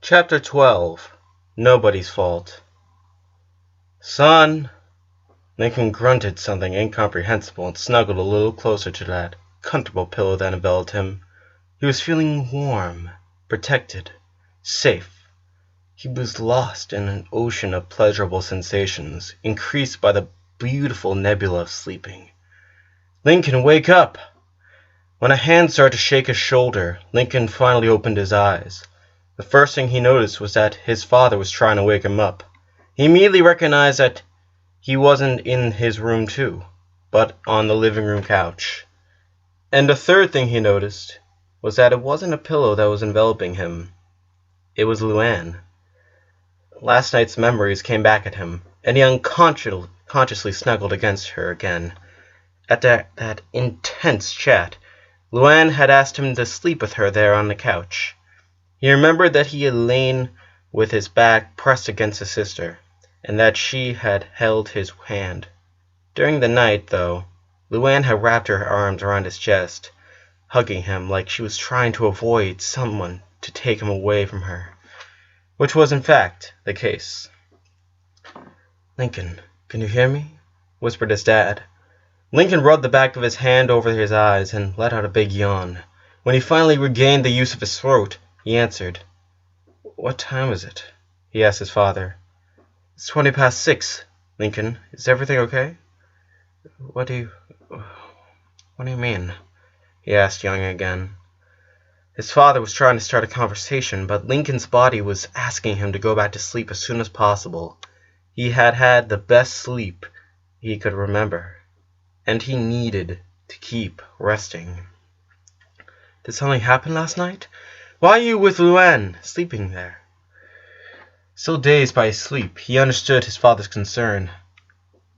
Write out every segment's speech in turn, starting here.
Chapter 12. Nobody's Fault. Son! Lincoln grunted something incomprehensible and snuggled a little closer to that comfortable pillow that enveloped him. He was feeling warm, protected, safe. He was lost in an ocean of pleasurable sensations, increased by the beautiful nebula of sleeping. Lincoln, wake up! When a hand started to shake his shoulder, Lincoln finally opened his eyes. The first thing he noticed was that his father was trying to wake him up. He immediately recognized that he wasn't in his room too, but on the living room couch. And the third thing he noticed was that it wasn't a pillow that was enveloping him. It was Luann. Last night's memories came back at him, and he unconsciously snuggled against her again. At that intense chat, Luann had asked him to sleep with her there on the couch. He remembered that he had lain with his back pressed against his sister, and that she had held his hand. During the night, though, Luann had wrapped her arms around his chest, hugging him like she was trying to avoid someone to take him away from her, which was in fact the case. "Lincoln, can you hear me?" whispered his dad. Lincoln rubbed the back of his hand over his eyes and let out a big yawn. When he finally regained the use of his throat, he answered. "What time is it?" he asked his father. "It's 6:20, Lincoln. Is everything okay?" What do you mean?" he asked young again. His father was trying to start a conversation, but Lincoln's body was asking him to go back to sleep as soon as possible. He had had the best sleep he could remember, and he needed to keep resting. "Did something happen last night? Why are you with Luann, sleeping there?" Still dazed by his sleep, he understood his father's concern.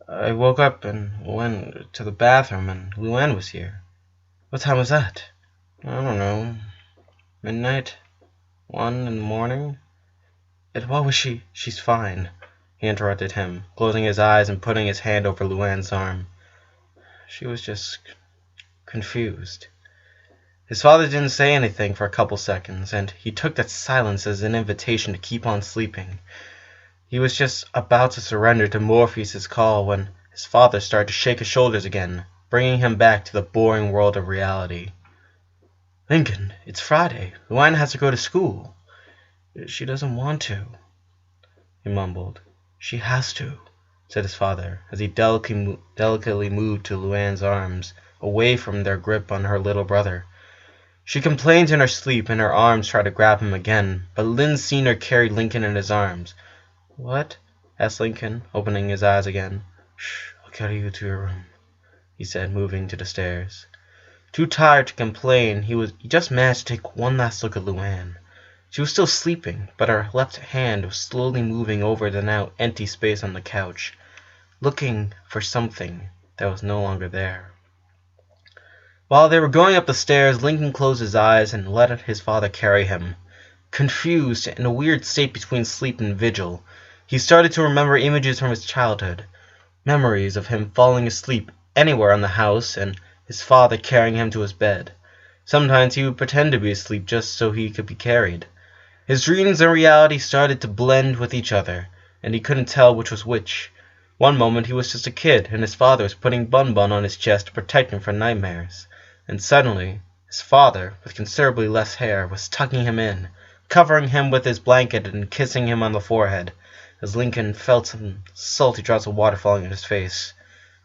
"I woke up and went to the bathroom, and Luann was here." "What time was that?" "I don't know. Midnight? 1 in the morning?" "And what was she?" "She's fine," he interrupted him, closing his eyes and putting his hand over Luann's arm. "She was just confused." His father didn't say anything for a couple seconds, and he took that silence as an invitation to keep on sleeping. He was just about to surrender to Morpheus' call when his father started to shake his shoulders again, bringing him back to the boring world of reality. "Lincoln, it's Friday. Luann has to go to school." "She doesn't want to," he mumbled. "She has to," said his father, as he delicately moved to Luann's arms, away from their grip on her little brother. She complained in her sleep, and her arms tried to grab him again, but Lynn Sr. carried Lincoln in his arms. "What?" asked Lincoln, opening his eyes again. "Shh, I'll carry you to your room," he said, moving to the stairs. Too tired to complain, he just managed to take one last look at Luann. She was still sleeping, but her left hand was slowly moving over the now empty space on the couch, looking for something that was no longer there. While they were going up the stairs, Lincoln closed his eyes and let his father carry him. Confused, in a weird state between sleep and vigil, he started to remember images from his childhood, memories of him falling asleep anywhere in the house and his father carrying him to his bed. Sometimes he would pretend to be asleep just so he could be carried. His dreams and reality started to blend with each other, and he couldn't tell which was which. One moment he was just a kid, and his father was putting Bun Bun on his chest to protect him from nightmares. And suddenly, his father, with considerably less hair, was tucking him in, covering him with his blanket and kissing him on the forehead, as Lincoln felt some salty drops of water falling on his face,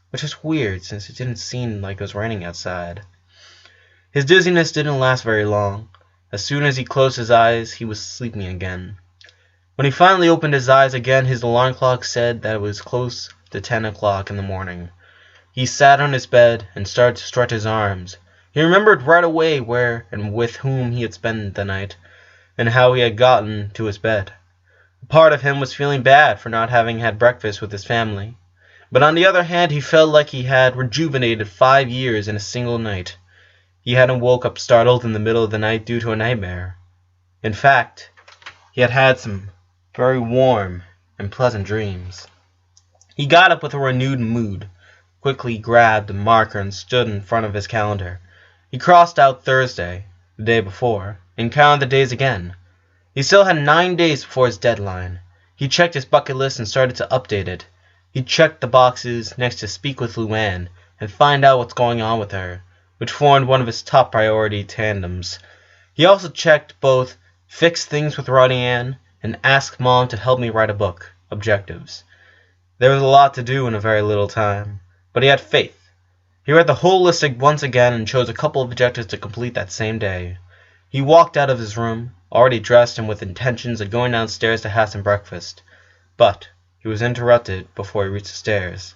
which was weird since it didn't seem like it was raining outside. His dizziness didn't last very long. As soon as he closed his eyes, he was sleeping again. When he finally opened his eyes again, his alarm clock said that it was close to 10 o'clock in the morning. He sat on his bed and started to stretch his arms. He remembered right away where and with whom he had spent the night, and how he had gotten to his bed. A part of him was feeling bad for not having had breakfast with his family, but on the other hand he felt like he had rejuvenated 5 years in a single night. He hadn't woke up startled in the middle of the night due to a nightmare. In fact, he had had some very warm and pleasant dreams. He got up with a renewed mood, quickly grabbed a marker and stood in front of his calendar. He crossed out Thursday, the day before, and counted the days again. He still had 9 days before his deadline. He checked his bucket list and started to update it. He checked the boxes next to speak with Luann and find out what's going on with her, which formed one of his top priority tandems. He also checked both fix things with Ronnie Ann and ask Mom to help me write a book, objectives. There was a lot to do in a very little time, but he had faith. He read the whole list once again and chose a couple of objectives to complete that same day. He walked out of his room, already dressed and with intentions of going downstairs to have some breakfast. But he was interrupted before he reached the stairs.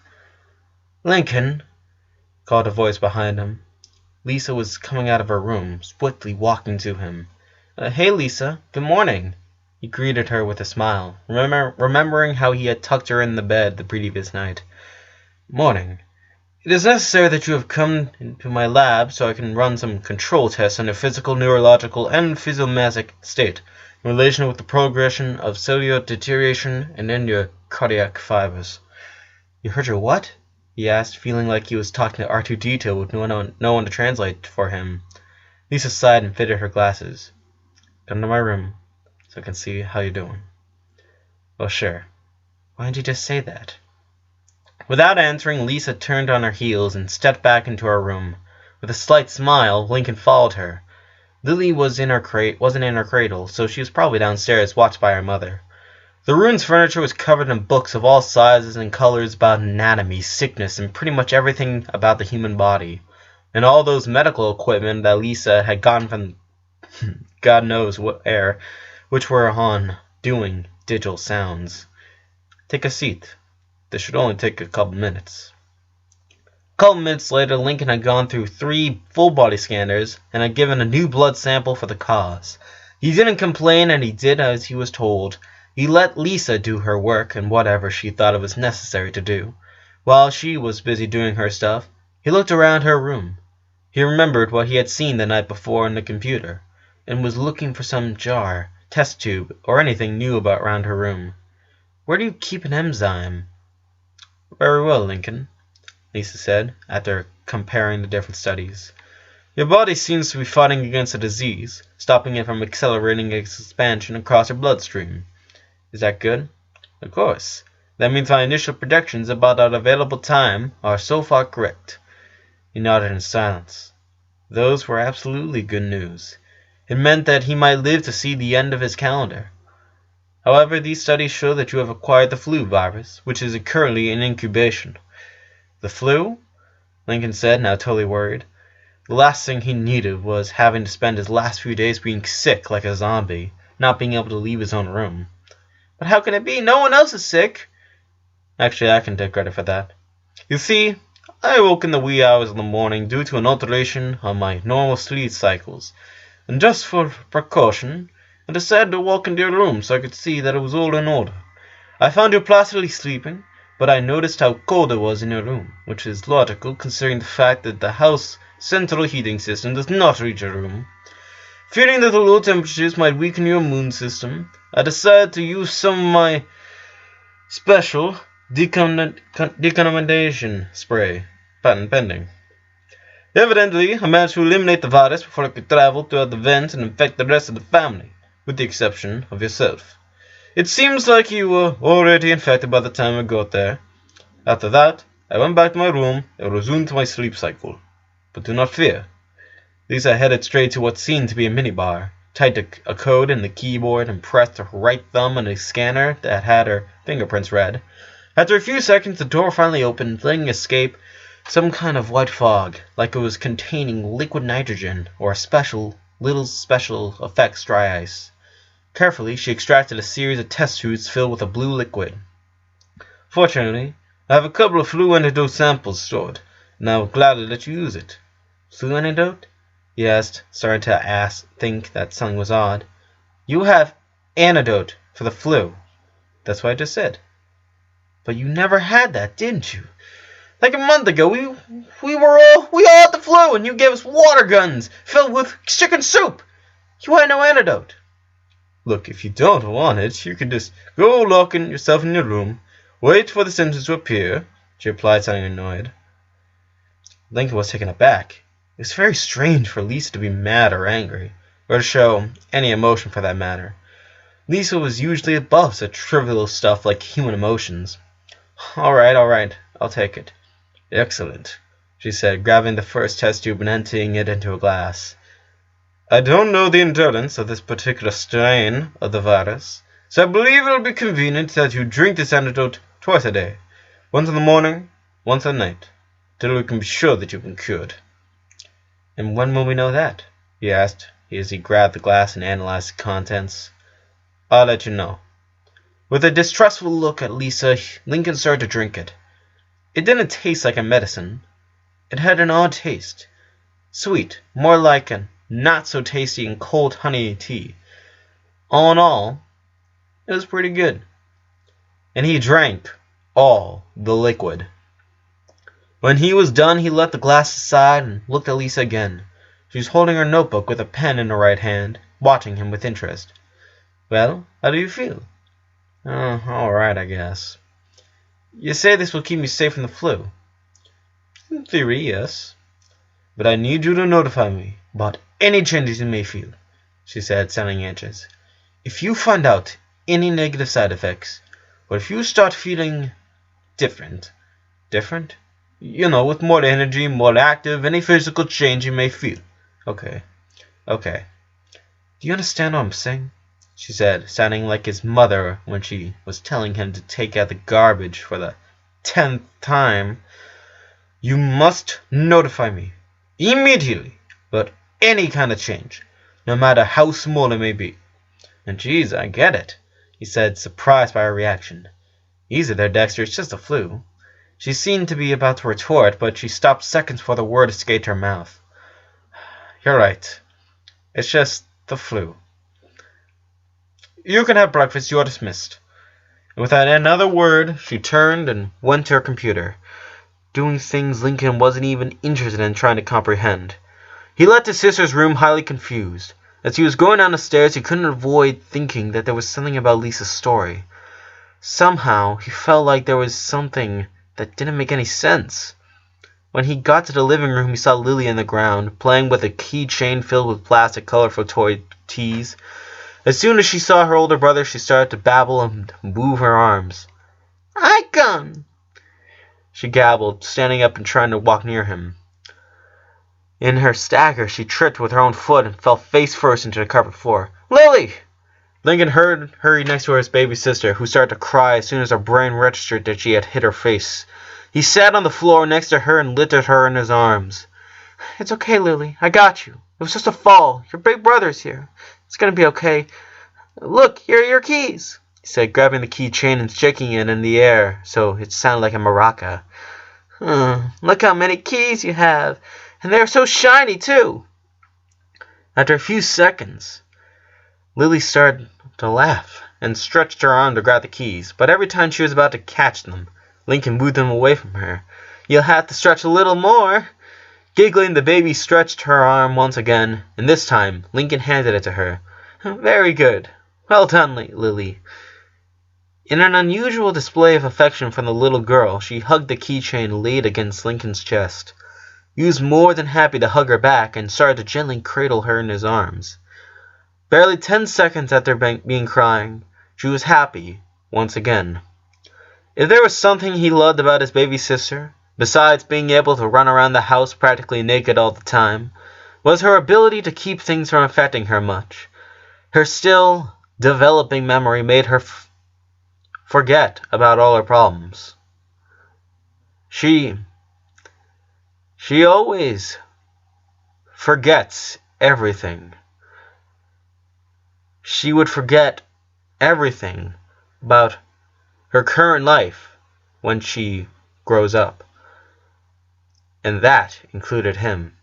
"Lincoln," called a voice behind him. Lisa was coming out of her room, swiftly walking to him. "Hey, Lisa. Good morning." He greeted her with a smile, remembering how he had tucked her in the bed the previous night. "Morning. It is necessary that you have come into my lab so I can run some control tests on your physical, neurological, and physiomagnetic state in relation with the progression of cellular deterioration and in your cardiac fibers." "You heard your what?" he asked, feeling like he was talking to R2-D2 with no one to translate for him. Lisa sighed and fitted her glasses. "Come to my room so I can see how you're doing." "Well, sure. Why didn't you just say that?" Without answering, Lisa turned on her heels and stepped back into her room. With a slight smile, Lincoln followed her. Lily wasn't in her cradle, so she was probably downstairs, watched by her mother. The room's furniture was covered in books of all sizes and colors about anatomy, sickness, and pretty much everything about the human body. And all those medical equipment that Lisa had gotten from God knows where, which were on doing digital sounds. "Take a seat. This should only take a couple minutes." A couple minutes later, Lincoln had gone through 3 full-body scanners and had given a new blood sample for the cause. He didn't complain, and he did as he was told. He let Lisa do her work and whatever she thought it was necessary to do. While she was busy doing her stuff, he looked around her room. He remembered what he had seen the night before on the computer, and was looking for some jar, test tube, or anything new about around her room. "Where do you keep an enzyme?" "Very well, Lincoln," Lisa said, after comparing the different studies. "Your body seems to be fighting against a disease, stopping it from accelerating its expansion across your bloodstream. Is that good?" "Of course. That means my initial predictions about our available time are so far correct." He nodded in silence. Those were absolutely good news. It meant that he might live to see the end of his calendar. "However, these studies show that you have acquired the flu virus, which is currently in incubation." "The flu?" Lincoln said, now totally worried. The last thing he needed was having to spend his last few days being sick like a zombie, not being able to leave his own room. "But how can it be? No one else is sick." "Actually, I can take credit for that. You see, I awoke in the wee hours of the morning due to an alteration on my normal sleep cycles, and just for precaution, I decided to walk into your room so I could see that it was all in order. I found you placidly sleeping, but I noticed how cold it was in your room, which is logical considering the fact that the house central heating system does not reach your room. Fearing that the low temperatures might weaken your immune system, I decided to use some of my special decontamination spray, patent pending. Evidently, I managed to eliminate the virus before it could travel throughout the vents and infect the rest of the family, with the exception of yourself. It seems like you were already infected by the time I got there. After that, I went back to my room and resumed my sleep cycle. But do not fear." Lisa headed straight to what seemed to be a minibar, typed a code in the keyboard, and pressed her right thumb on a scanner that had her fingerprints read. After a few seconds, the door finally opened, letting escape some kind of white fog, like it was containing liquid nitrogen or a special effects dry ice. Carefully, she extracted a series of test tubes filled with a blue liquid. "Fortunately, I have a couple of flu antidote samples stored, and I will gladly let you use it." "Flu antidote?" he asked, starting to think that something was odd. "You have antidote for the flu." "That's what I just said." "But you never had that, didn't you? Like a month ago, we all had the flu, and you gave us water guns filled with chicken soup. You had no antidote." "Look, if you don't want it, you can just go lock yourself in your room, wait for the symptoms to appear," she replied, sounding annoyed. Lincoln was taken aback. It was very strange for Lisa to be mad or angry, or to show any emotion for that matter. Lisa was usually above such trivial stuff like human emotions. All right, I'll take it. Excellent, she said, grabbing the first test tube and emptying it into a glass. I don't know the endurance of this particular strain of the virus, so I believe it'll be convenient that you drink this antidote twice a day. Once in the morning, once at night, till we can be sure that you've been cured. And when will we know that? He asked, as he grabbed the glass and analyzed the contents. I'll let you know. With a distrustful look at Lisa, Lincoln started to drink it. It didn't taste like a medicine. It had an odd taste. Sweet, more like a not-so-tasty and cold honey tea. All in all, it was pretty good. And he drank all the liquid. When he was done, he let the glass aside and looked at Lisa again. She was holding her notebook with a pen in her right hand, watching him with interest. Well, how do you feel? All right, I guess. You say this will keep me safe from the flu? In theory, yes. But I need you to notify me about any changes you may feel, she said, sounding anxious. If you find out any negative side effects, or if you start feeling different, with more energy, more active, any physical change you may feel. Okay. Do you understand what I'm saying? She said, sounding like his mother when she was telling him to take out the garbage for the 10th time. You must notify me immediately about any kind of change, no matter how small it may be. And geez, I get it, he said, surprised by her reaction. Easy there, Dexter, it's just the flu. She seemed to be about to retort, but she stopped seconds before the word escaped her mouth. You're right. It's just the flu. You can have breakfast. You're dismissed. And without another word, she turned and went to her computer, doing things Lincoln wasn't even interested in trying to comprehend. He left his sister's room highly confused. As he was going down the stairs, he couldn't avoid thinking that there was something about Lisa's story. Somehow, he felt like there was something that didn't make any sense. When he got to the living room, he saw Lily on the ground, playing with a keychain filled with plastic colorful toy teas. As soon as she saw her older brother, she started to babble and move her arms. Icon! She gabbled, standing up and trying to walk near him. In her stagger, she tripped with her own foot and fell face first into the carpet floor. Lily! Lincoln hurried next to his baby sister, who started to cry as soon as her brain registered that she had hit her face. He sat on the floor next to her and lifted her in his arms. It's okay, Lily. I got you. It was just a fall. Your big brother's here. It's going to be okay. Look, here are your keys, he said, grabbing the keychain and shaking it in the air so it sounded like a maraca. Look how many keys you have. And they're so shiny, too. After a few seconds, Lily started to laugh and stretched her arm to grab the keys, but every time she was about to catch them, Lincoln moved them away from her. You'll have to stretch a little more. Giggling, the baby stretched her arm once again, and this time Lincoln handed it to her. Very good. Well done, Lily. In an unusual display of affection from the little girl, she hugged the keychain laid against Lincoln's chest. He was more than happy to hug her back and started to gently cradle her in his arms. Barely 10 seconds after being crying, she was happy once again. If there was something he loved about his baby sister, besides being able to run around the house practically naked all the time, was her ability to keep things from affecting her much. Her still developing memory made her forget about all her problems. She always forgets everything. She would forget everything about her current life when she grows up. And that included him.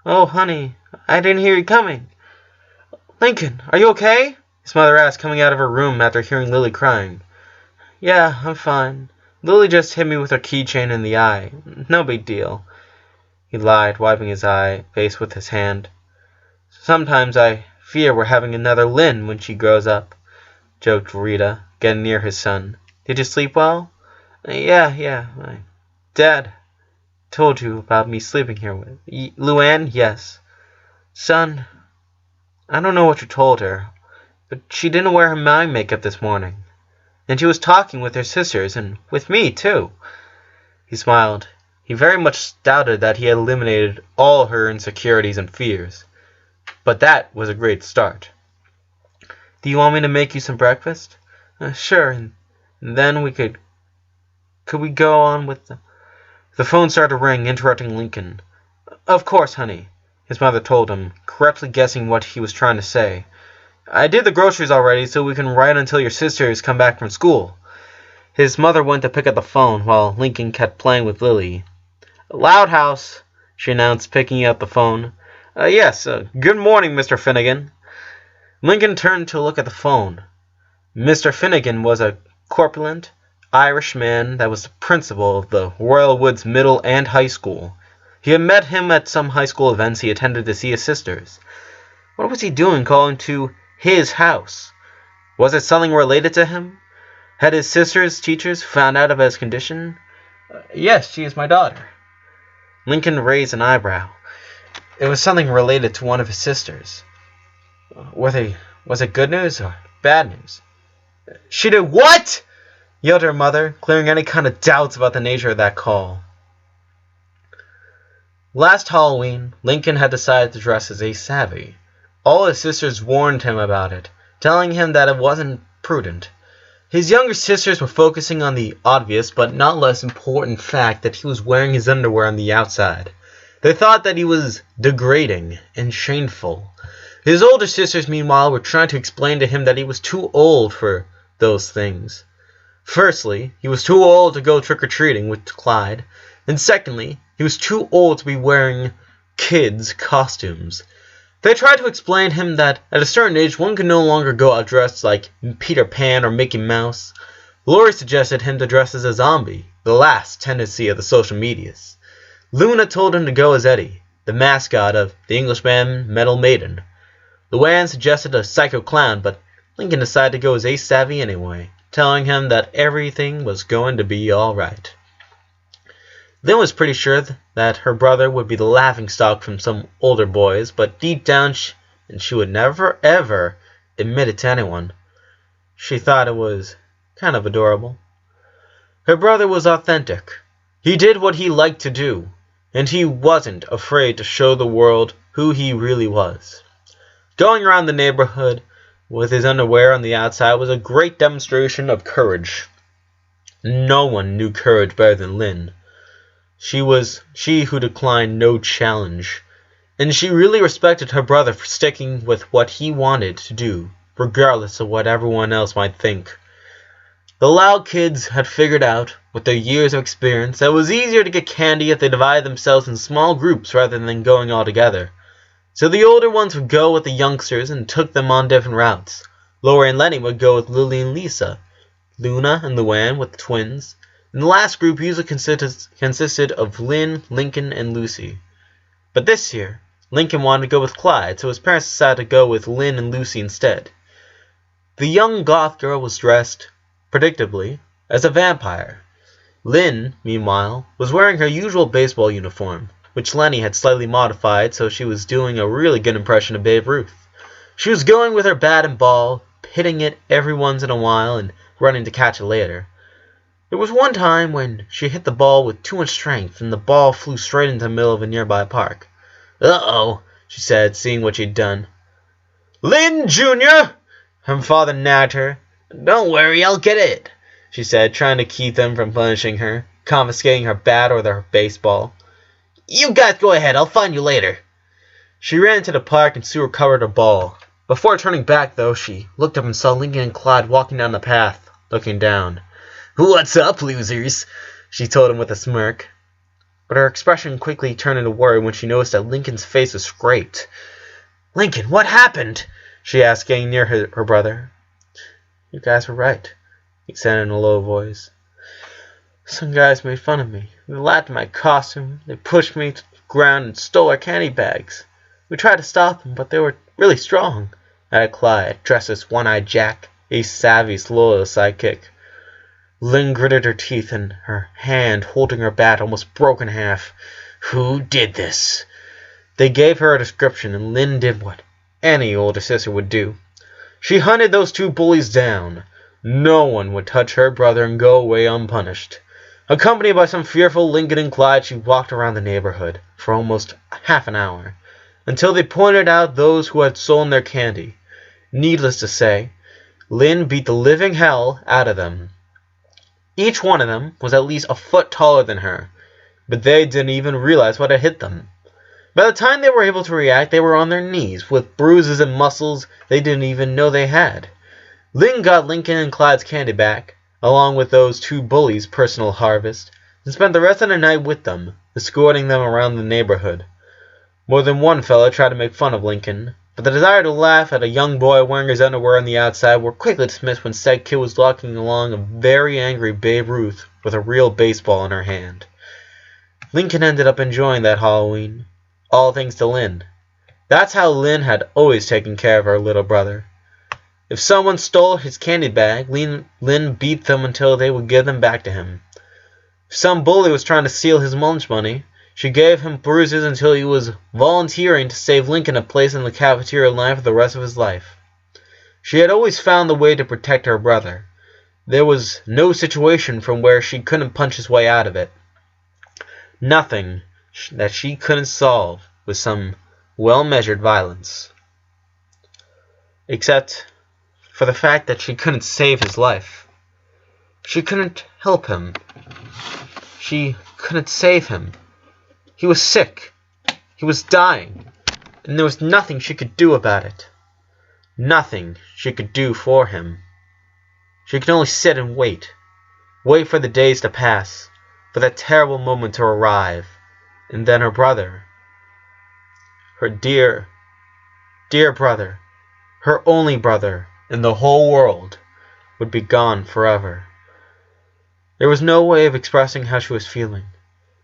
Oh, honey, I didn't hear you coming. Lincoln, are you okay? His mother asked, coming out of her room after hearing Lily crying. Yeah, I'm fine. Lily just hit me with her keychain in the eye. No big deal. He lied, wiping his face with his hand. Sometimes I fear we're having another Lynn when she grows up, joked Rita, getting near his son. Did you sleep well? Yeah. My dad told you about me sleeping here with Luann? Yes. Son, I don't know what you told her, but she didn't wear her eye makeup this morning. And she was talking with her sisters, and with me, too. He smiled. He very much doubted that he had eliminated all her insecurities and fears. But that was a great start. Do you want me to make you some breakfast? Sure, and then could we go on with The phone started to ring, interrupting Lincoln. Of course, honey, his mother told him, correctly guessing what he was trying to say. I did the groceries already, so we can write until your sisters come back from school. His mother went to pick up the phone, while Lincoln kept playing with Lily. Loud House, she announced, picking up the phone. Yes, good morning, Mr. Finnegan. Lincoln turned to look at the phone. Mr. Finnegan was a corpulent Irish man that was the principal of the Royal Woods Middle and High School. He had met him at some high school events he attended to see his sisters. What was he doing calling to his house? Was it something related to him? Had his sister's teachers found out about his condition? Yes, she is my daughter. Lincoln raised an eyebrow. It was something related to one of his sisters. Was it good news or bad news? She did what? Yelled her mother, clearing any kind of doubts about the nature of that call. Last Halloween, Lincoln had decided to dress as a savvy. All his sisters warned him about it, telling him that it wasn't prudent. His younger sisters were focusing on the obvious but not less important fact that he was wearing his underwear on the outside. They thought that he was degrading and shameful. His older sisters, meanwhile, were trying to explain to him that he was too old for those things. Firstly, he was too old to go trick-or-treating with Clyde, and secondly, he was too old to be wearing kids' costumes. They tried to explain to him that at a certain age one could no longer go out dressed like Peter Pan or Mickey Mouse. Lori suggested him to dress as a zombie, the last tendency of the social medias. Luna told him to go as Eddie, the mascot of the Englishman Metal Maiden. Luann suggested a psycho clown, but Lincoln decided to go as Ace Savvy anyway, telling him that everything was going to be alright. Lynn was pretty sure that her brother would be the laughingstock from some older boys, but deep down she would never ever admit it to anyone. She thought it was kind of adorable. Her brother was authentic. He did what he liked to do, and he wasn't afraid to show the world who he really was. Going around the neighborhood with his underwear on the outside was a great demonstration of courage. No one knew courage better than Lynn. She who declined no challenge, and she really respected her brother for sticking with what he wanted to do, regardless of what everyone else might think. The loud kids had figured out, with their years of experience, that it was easier to get candy if they divided themselves in small groups rather than going all together. So the older ones would go with the youngsters and took them on different routes. Lori and Lenny would go with Lily and Lisa, Luna and Luann with the twins, and the last group usually consisted of Lynn, Lincoln, and Lucy. But this year, Lincoln wanted to go with Clyde, so his parents decided to go with Lynn and Lucy instead. The young goth girl was dressed, predictably, as a vampire. Lynn, meanwhile, was wearing her usual baseball uniform, which Lenny had slightly modified so she was doing a really good impression of Babe Ruth. She was going with her bat and ball, hitting it every once in a while and running to catch it later. There was one time when she hit the ball with too much strength and the ball flew straight into the middle of a nearby park. "Uh-oh," she said, seeing what she'd done. "Lynn, Jr.!" Her father nagged her. "Don't worry, I'll get it," she said, trying to keep them from punishing her, confiscating her bat or their baseball. "You guys go ahead, I'll find you later." She ran to the park and Sue recovered her ball. Before turning back, though, she looked up and saw Lincoln and Clyde walking down the path, looking down. "What's up, losers?" she told him with a smirk. But her expression quickly turned into worry when she noticed that Lincoln's face was scraped. "Lincoln, what happened?" she asked, getting near her brother. "You guys were right," he said in a low voice. "Some guys made fun of me. They laughed at my costume. They pushed me to the ground and stole our candy bags. We tried to stop them, but they were really strong," added Clyde, dressed as One-Eyed Jack, Ace Savvy's loyal sidekick. Lynn gritted her teeth, and her hand holding her bat almost broke in half. "Who did this?" They gave her a description, and Lynn did what any older sister would do. She hunted those two bullies down. No one would touch her brother and go away unpunished. Accompanied by some fearful Lincoln and Clyde, she walked around the neighborhood for almost half an hour, until they pointed out those who had stolen their candy. Needless to say, Lynn beat the living hell out of them. Each one of them was at least a foot taller than her, but they didn't even realize what had hit them. By the time they were able to react, they were on their knees, with bruises and muscles they didn't even know they had. Lynn got Lincoln and Clyde's candy back, along with those two bullies' personal harvest, and spent the rest of the night with them, escorting them around the neighborhood. More than one fellow tried to make fun of Lincoln, but the desire to laugh at a young boy wearing his underwear on the outside were quickly dismissed when said kid was walking along a very angry Babe Ruth with a real baseball in her hand. Lincoln ended up enjoying that Halloween, all thanks to Lynn. That's how Lynn had always taken care of her little brother. If someone stole his candy bag, Lynn beat them until they would give them back to him. If some bully was trying to steal his lunch money, she gave him bruises until he was volunteering to save Lincoln a place in the cafeteria line for the rest of his life. She had always found the way to protect her brother. There was no situation from where she couldn't punch his way out of it. Nothing that she couldn't solve with some well-measured violence. Except for the fact that she couldn't save his life. She couldn't help him. She couldn't save him. He was sick. He was dying. And there was nothing she could do about it. Nothing she could do for him. She could only sit and wait. Wait for the days to pass. For that terrible moment to arrive. And then her brother. Her dear, dear brother. Her only brother in the whole world would be gone forever. There was no way of expressing how she was feeling.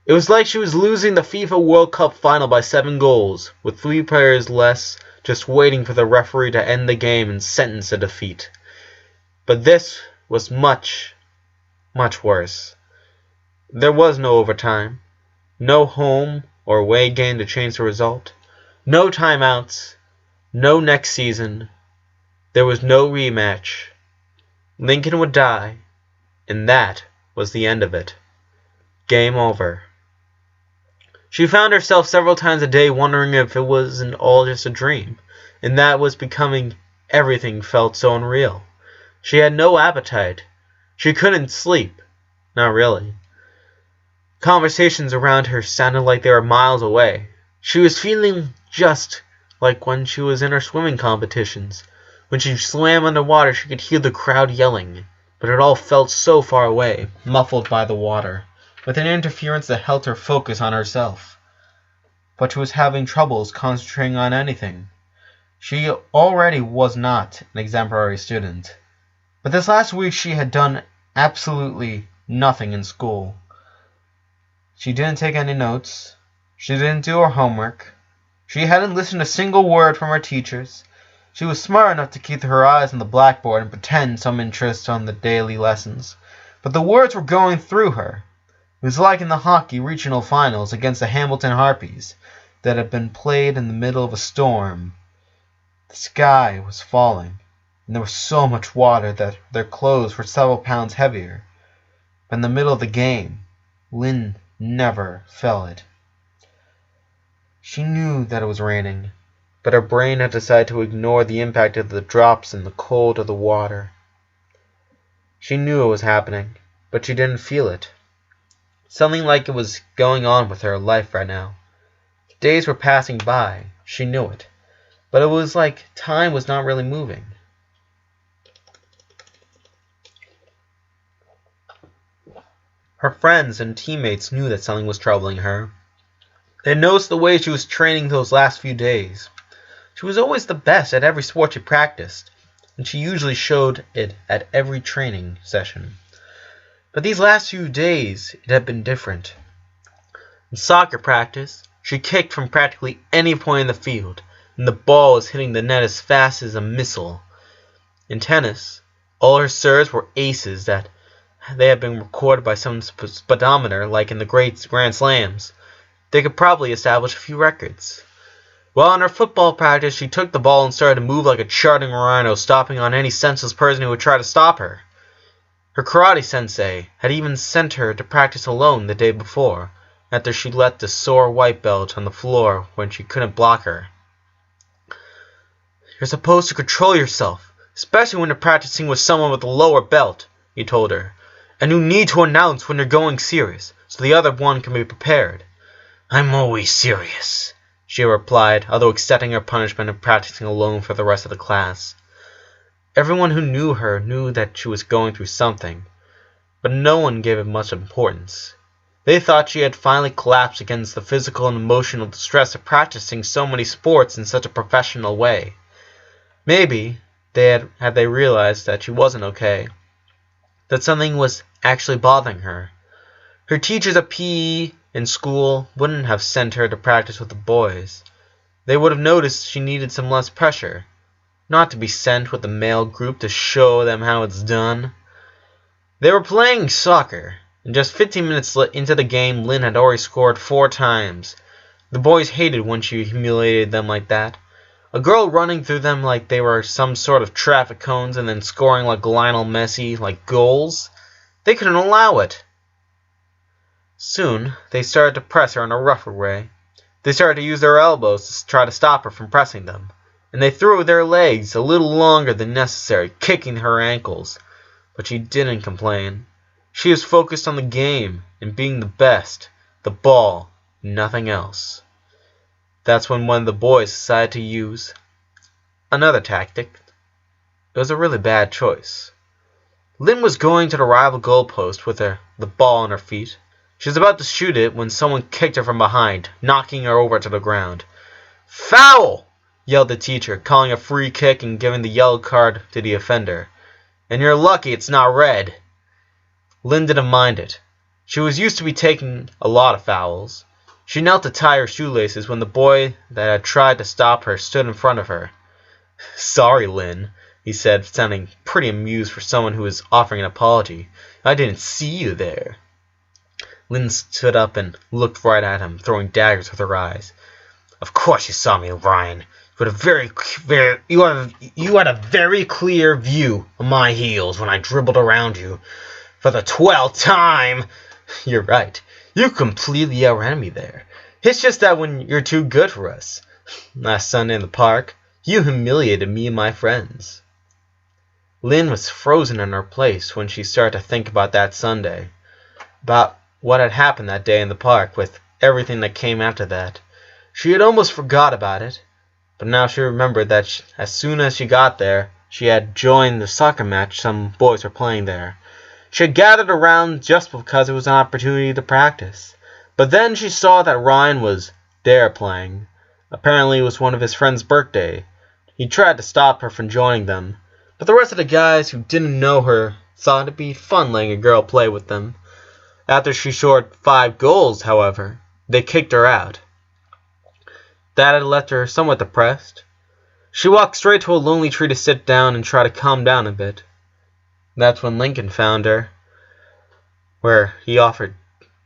It was like she was losing the FIFA World Cup final by 7 goals, with 3 players less, just waiting for the referee to end the game and sentence a defeat. But this was much, much worse. There was no overtime, no home or away game to change the result, no timeouts, no next season. There was no rematch. Lincoln would die, and that was the end of it. Game over. She found herself several times a day wondering if it wasn't all just a dream, and that was becoming everything felt so unreal. She had no appetite. She couldn't sleep. Not really. Conversations around her sounded like they were miles away. She was feeling just like when she was in her swimming competitions. When she swam underwater, she could hear the crowd yelling, but it all felt so far away, muffled by the water, with an interference that helped her focus on herself. But she was having troubles concentrating on anything. She already was not an exemplary student, but this last week she had done absolutely nothing in school. She didn't take any notes. She didn't do her homework. She hadn't listened a single word from her teachers. She was smart enough to keep her eyes on the blackboard and pretend some interest on the daily lessons, but the words were going through her. It was like in the hockey regional finals against the Hamilton Harpies that had been played in the middle of a storm. The sky was falling, and there was so much water that their clothes were several pounds heavier. But in the middle of the game, Lynn never felt it. She knew that it was raining, but her brain had decided to ignore the impact of the drops and the cold of the water. She knew it was happening, but she didn't feel it. Something like it was going on with her life right now. The days were passing by, she knew it, but it was like time was not really moving. Her friends and teammates knew that something was troubling her. They noticed the way she was training those last few days. She was always the best at every sport she practiced, and she usually showed it at every training session. But these last few days, it had been different. In soccer practice, she kicked from practically any point in the field, and the ball was hitting the net as fast as a missile. In tennis, all her serves were aces that they had been recorded by some speedometer like in the great Grand Slams. They could probably establish a few records. While in her football practice, she took the ball and started to move like a charging rhino, stomping on any senseless person who would try to stop her. Her karate sensei had even sent her to practice alone the day before, after she let the sore white belt on the floor when she couldn't block her. You're supposed to control yourself, especially when you're practicing with someone with a lower belt, he told her, and you need to announce when you're going serious, so the other one can be prepared. I'm always serious, she replied, although accepting her punishment and practicing alone for the rest of the class. Everyone who knew her knew that she was going through something, but no one gave it much importance. They thought she had finally collapsed against the physical and emotional distress of practicing so many sports in such a professional way. Maybe had they realized that she wasn't okay, that something was actually bothering her. Her teachers at PE in school wouldn't have sent her to practice with the boys. They would have noticed she needed some less pressure, not to be sent with the male group to show them how it's done. They were playing soccer, and just 15 minutes into the game, Lynn had already scored 4 times. The boys hated when she humiliated them like that. A girl running through them like they were some sort of traffic cones and then scoring like Lionel Messi, like goals. They couldn't allow it. Soon, they started to press her in a rougher way. They started to use their elbows to try to stop her from pressing them, and they threw their legs a little longer than necessary, kicking her ankles. But she didn't complain. She was focused on the game and being the best, the ball, nothing else. That's when one of the boys decided to use another tactic. It was a really bad choice. Lynn was going to the rival goalpost with the ball on her feet. She was about to shoot it when someone kicked her from behind, knocking her over to the ground. "Foul!" yelled the teacher, calling a free kick and giving the yellow card to the offender. "And you're lucky it's not red." Lynn didn't mind it. She was used to be taking a lot of fouls. She knelt to tie her shoelaces when the boy that had tried to stop her stood in front of her. "Sorry, Lynn," he said, sounding pretty amused for someone who was offering an apology. "I didn't see you there." Lynn stood up and looked right at him, throwing daggers with her eyes. "Of course you saw me, Ryan. You had a very clear view of my heels when I dribbled around you. For the 12th time!" "You're right. You completely outran me there. It's just that when you're too good for us. Last Sunday in the park, you humiliated me and my friends." Lynn was frozen in her place when she started to think about that Sunday, about what had happened that day in the park, with everything that came after that. She had almost forgot about it, but now she remembered that as soon as she got there, she had joined the soccer match some boys were playing there. She had gathered around just because it was an opportunity to practice. But then she saw that Ryan was there playing. Apparently it was one of his friend's birthday. He tried to stop her from joining them, but the rest of the guys who didn't know her thought it'd be fun letting a girl play with them. After she scored 5 goals, however, they kicked her out. That had left her somewhat depressed. She walked straight to a lonely tree to sit down and try to calm down a bit. That's when Lincoln found her, where he offered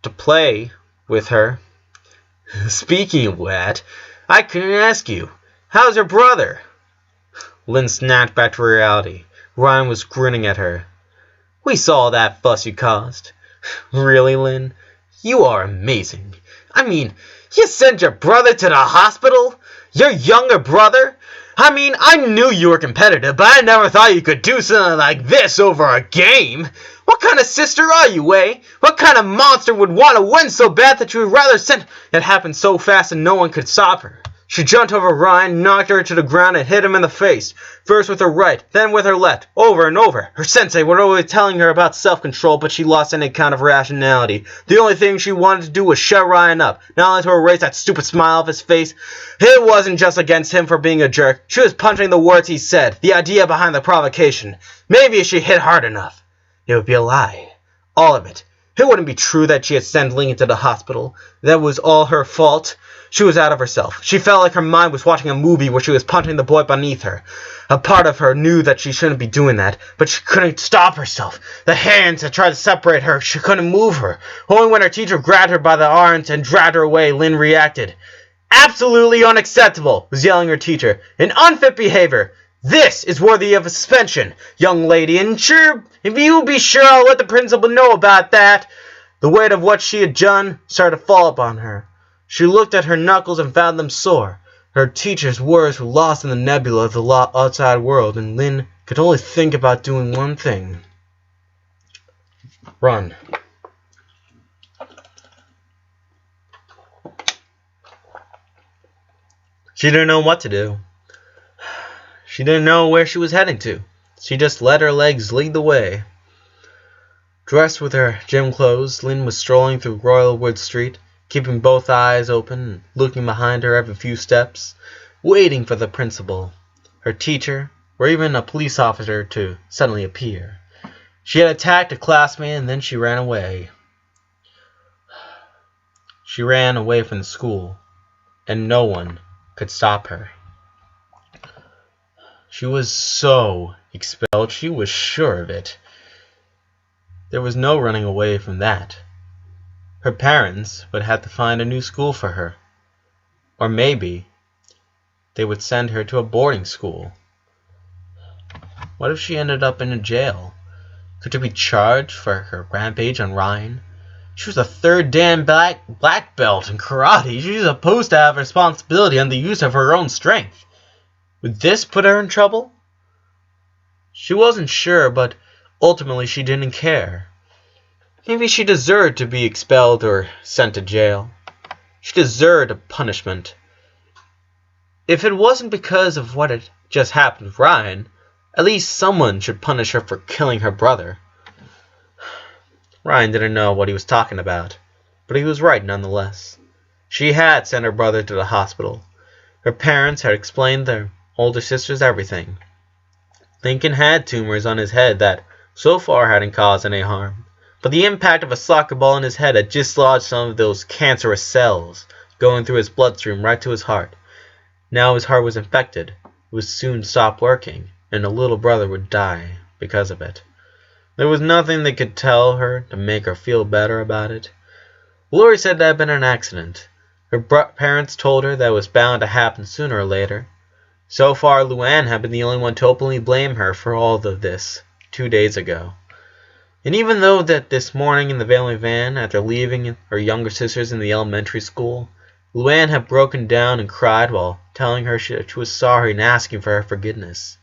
to play with her. "Speaking of that, I couldn't ask you. How's your brother?" Lynn snapped back to reality. Ryan was grinning at her. "We saw that fuss you caused." "Really, Lynn? You are amazing. I mean, you sent your brother to the hospital? Your younger brother? I mean, I knew you were competitive, but I never thought you could do something like this over a game. What kind of sister are you, eh? What kind of monster would want to win so bad that you would rather send..." It happened so fast and no one could stop her. She jumped over Ryan, knocked her to the ground, and hit him in the face. First with her right, then with her left, over and over. Her sensei was always telling her about self-control, but she lost any kind of rationality. The only thing she wanted to do was shut Ryan up, not only to erase that stupid smile off his face. It wasn't just against him for being a jerk. She was punching the words he said, the idea behind the provocation. Maybe if she hit hard enough, it would be a lie. All of it. It wouldn't be true that she had sent Lincoln to the hospital. That was all her fault. She was out of herself. She felt like her mind was watching a movie where she was punching the boy beneath her. A part of her knew that she shouldn't be doing that, but she couldn't stop herself. The hands that tried to separate her, she couldn't move her. Only when her teacher grabbed her by the arms and dragged her away, Lynn reacted. Absolutely unacceptable, was yelling her teacher. An unfit behavior. This is worthy of a suspension, young lady, and sure, if you be sure I'll let the principal know about that. The weight of what she had done started to fall upon her. She looked at her knuckles and found them sore. Her teacher's words were lost in the nebula of the outside world, and Lynn could only think about doing one thing. Run. She didn't know what to do. She didn't know where she was heading to. She just let her legs lead the way. Dressed with her gym clothes, Lynn was strolling through Royalwood Street, keeping both eyes open and looking behind her every few steps, waiting for the principal, her teacher, or even a police officer to suddenly appear. She had attacked a classmate and then she ran away. She ran away from the school, and no one could stop her. She was so expelled, she was sure of it. There was no running away from that. Her parents would have to find a new school for her. Or maybe they would send her to a boarding school. What if she ended up in a jail? Could she be charged for her rampage on Ryan? She was a third Dan black belt in karate. She was supposed to have responsibility on the use of her own strength. Would this put her in trouble? She wasn't sure, but ultimately she didn't care. Maybe she deserved to be expelled or sent to jail. She deserved a punishment. If it wasn't because of what had just happened with Ryan, at least someone should punish her for killing her brother. Ryan didn't know what he was talking about, but he was right nonetheless. She had sent her brother to the hospital. Her parents had explained their older sisters everything. Lincoln had tumors on his head that so far hadn't caused any harm, but the impact of a soccer ball in his head had dislodged some of those cancerous cells, going through his bloodstream right to his heart. Now his heart was infected. It would soon stop working, and the little brother would die because of it. There was nothing they could tell her to make her feel better about it. Lori said that had been an accident. Her parents told her that it was bound to happen sooner or later. So far, Luann had been the only one to openly blame her for all of this 2 days ago. And even though that this morning in the family van, after leaving her younger sisters in the elementary school, Luann had broken down and cried while telling her she was sorry and asking for her forgiveness,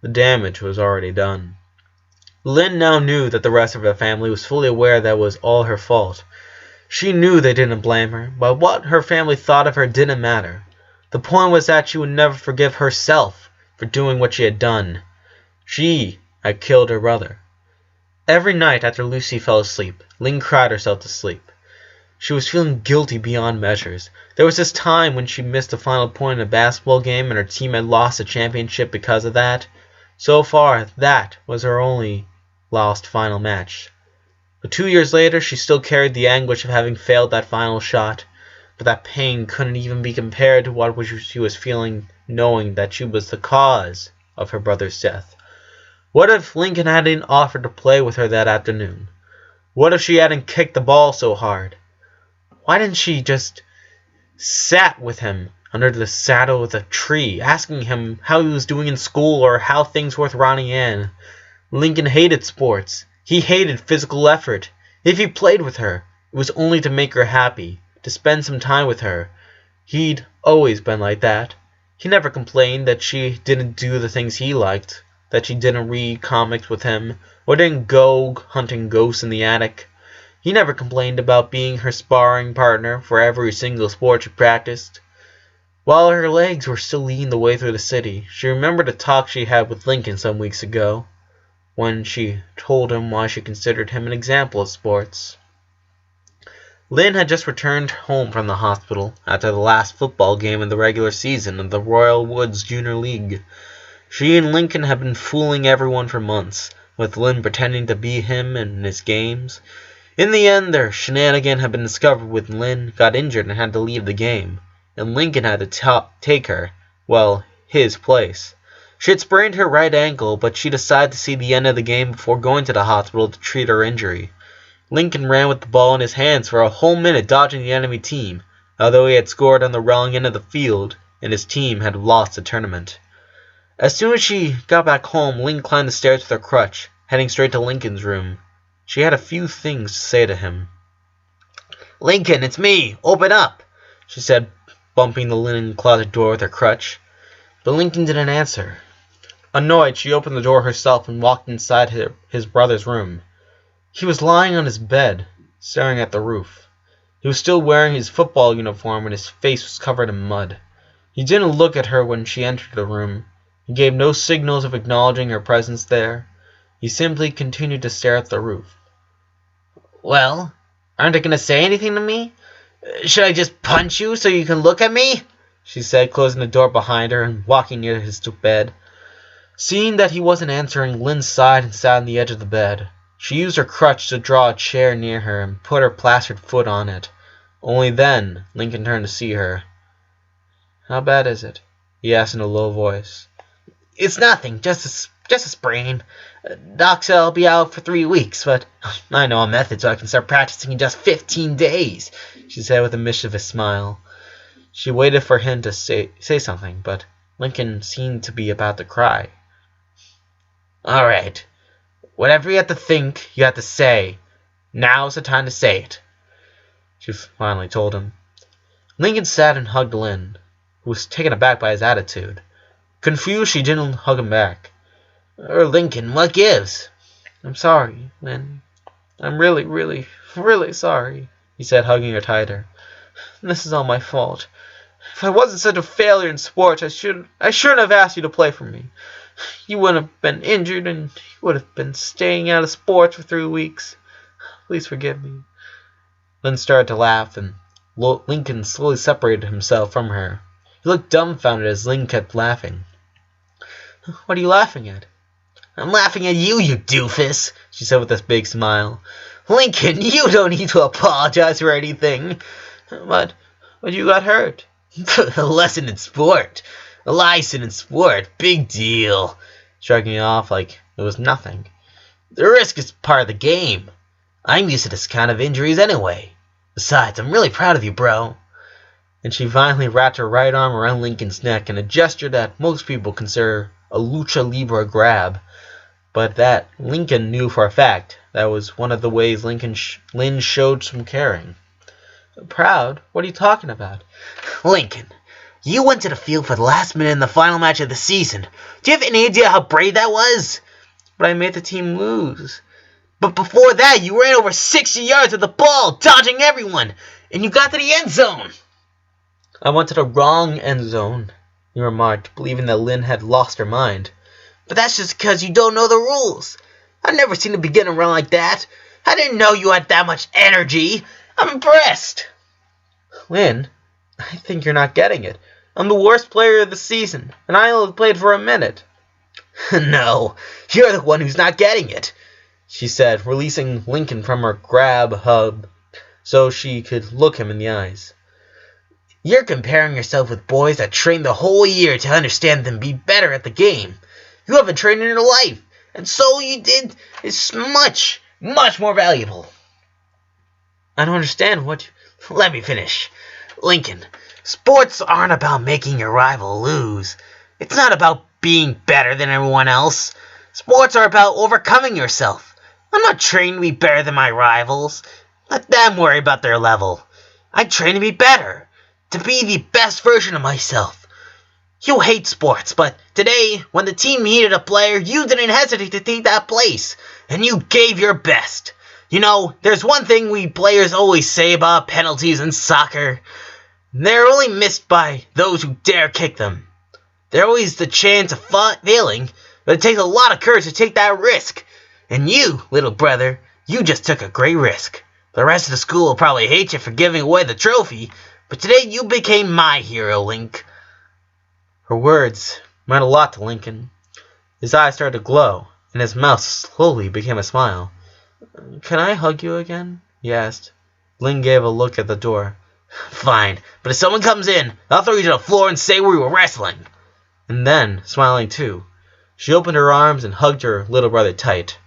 the damage was already done. Lynn now knew that the rest of her family was fully aware that it was all her fault. She knew they didn't blame her, but what her family thought of her didn't matter. The point was that she would never forgive herself for doing what she had done. She had killed her brother. Every night after Lucy fell asleep, Lynn cried herself to sleep. She was feeling guilty beyond measures. There was this time when she missed the final point in a basketball game and her team had lost the championship because of that. So far, that was her only lost final match. But 2 years later, she still carried the anguish of having failed that final shot. But that pain couldn't even be compared to what she was feeling, knowing that she was the cause of her brother's death. What if Lincoln hadn't offered to play with her that afternoon? What if she hadn't kicked the ball so hard? Why didn't she just sat with him under the shadow of the tree, asking him how he was doing in school or how things were with Ronnie Ann? Lincoln hated sports. He hated physical effort. If he played with her, it was only to make her happy, to spend some time with her. He'd always been like that. He never complained that she didn't do the things he liked, that she didn't read comics with him, or didn't go hunting ghosts in the attic. He never complained about being her sparring partner for every single sport she practiced. While her legs were still leading the way through the city, she remembered a talk she had with Lincoln some weeks ago, when she told him why she considered him an example of sports. Lynn had just returned home from the hospital after the last football game in the regular season of the Royal Woods Junior League. She and Lincoln had been fooling everyone for months, with Lynn pretending to be him in his games. In the end, their shenanigan had been discovered when Lynn got injured and had to leave the game, and Lincoln had to take her, well, his place. She had sprained her right ankle, but she decided to see the end of the game before going to the hospital to treat her injury. Lincoln ran with the ball in his hands for a whole minute, dodging the enemy team. although he had scored on the wrong end of the field and his team had lost the tournament. As soon as she got back home, Lynn climbed the stairs with her crutch, heading straight to Lincoln's room. She had a few things to say to him. "Lincoln, it's me! Open up!" she said, bumping the linen closet door with her crutch. But Lincoln didn't answer. Annoyed, she opened the door herself and walked inside his brother's room. He was lying on his bed, staring at the roof. He was still wearing his football uniform and his face was covered in mud. He didn't look at her when she entered the room. He gave no signals of acknowledging her presence there. He simply continued to stare at the roof. "Well, aren't you going to say anything to me? Should I just punch you so you can look at me?" she said, closing the door behind her and walking near his bed. Seeing that he wasn't answering, Lynn sighed and sat on the edge of the bed. She used her crutch to draw a chair near her and put her plastered foot on it. Only then Lincoln turned to see her. "How bad is it?" he asked in a low voice. "It's nothing, just a sprain. Doc said I'll be out for 3 weeks, but I know a method so I can start practicing in just 15 days, she said with a mischievous smile. She waited for him to say something, but Lincoln seemed to be about to cry. "All right. Whatever you have to think, you have to say. Now's the time to say it," she finally told him. Lincoln sat and hugged Lynn, who was taken aback by his attitude. Confused, she didn't hug him back. "Lincoln, what gives?" "I'm sorry, Lynn. I'm really, really, really sorry," he said, hugging her tighter. "This is all my fault. If I wasn't such a failure in sports, I shouldn't have asked you to play for me. You wouldn't have been injured, and you would have been staying out of sports for 3 weeks. Please forgive me." Lynn started to laugh, and Lincoln slowly separated himself from her. He looked dumbfounded as Lynn kept laughing. "What are you laughing at?" "I'm laughing at you, you doofus," she said with a big smile. "Lincoln, you don't need to apologize for anything." But you got hurt." "A lesson in sport. A license in sport. Big deal." Shrugging it off like it was nothing. "The risk is part of the game. I'm used to this kind of injuries anyway. Besides, I'm really proud of you, bro." And she finally wrapped her right arm around Lincoln's neck in a gesture that most people consider a lucha libre grab, but that Lincoln knew for a fact that was one of the ways Lynn showed some caring. "Proud? What are you talking about?" "Lincoln, you went to the field for the last minute in the final match of the season. Do you have any idea how brave that was?" "But I made the team lose." "But before that, you ran over 60 yards with the ball, dodging everyone, and you got to the end zone." "I went to the wrong end zone," he remarked, believing that Lynn had lost her mind. "But that's just because you don't know the rules. I've never seen a beginner run like that. I didn't know you had that much energy. I'm impressed." "Lynn, I think you're not getting it. I'm the worst player of the season, and I only played for a minute." "No, you're the one who's not getting it," she said, releasing Lincoln from her grab hug so she could look him in the eyes. "You're comparing yourself with boys that trained the whole year to understand and be better at the game. You haven't trained in your life, and so you did is much, much more valuable." "I don't understand what you..." "Let me finish. Lincoln, sports aren't about making your rival lose. It's not about being better than everyone else. Sports are about overcoming yourself. I'm not trained to be better than my rivals. Let them worry about their level. I train to be better, to be the best version of myself. You hate sports, but today, when the team needed a player, you didn't hesitate to take that place, and you gave your best. You know, there's one thing we players always say about penalties in soccer. They're only missed by those who dare kick them. There's always the chance of failing, but it takes a lot of courage to take that risk. And you, little brother, you just took a great risk. The rest of the school will probably hate you for giving away the trophy, but today you became my hero, Link." Her words meant a lot to Lincoln. His eyes started to glow, and his mouth slowly became a smile. "Can I hug you again?" he asked. Lynn gave a look at the door. "Fine, but if someone comes in, I'll throw you to the floor and say we were wrestling." And then, smiling too, she opened her arms and hugged her little brother tight.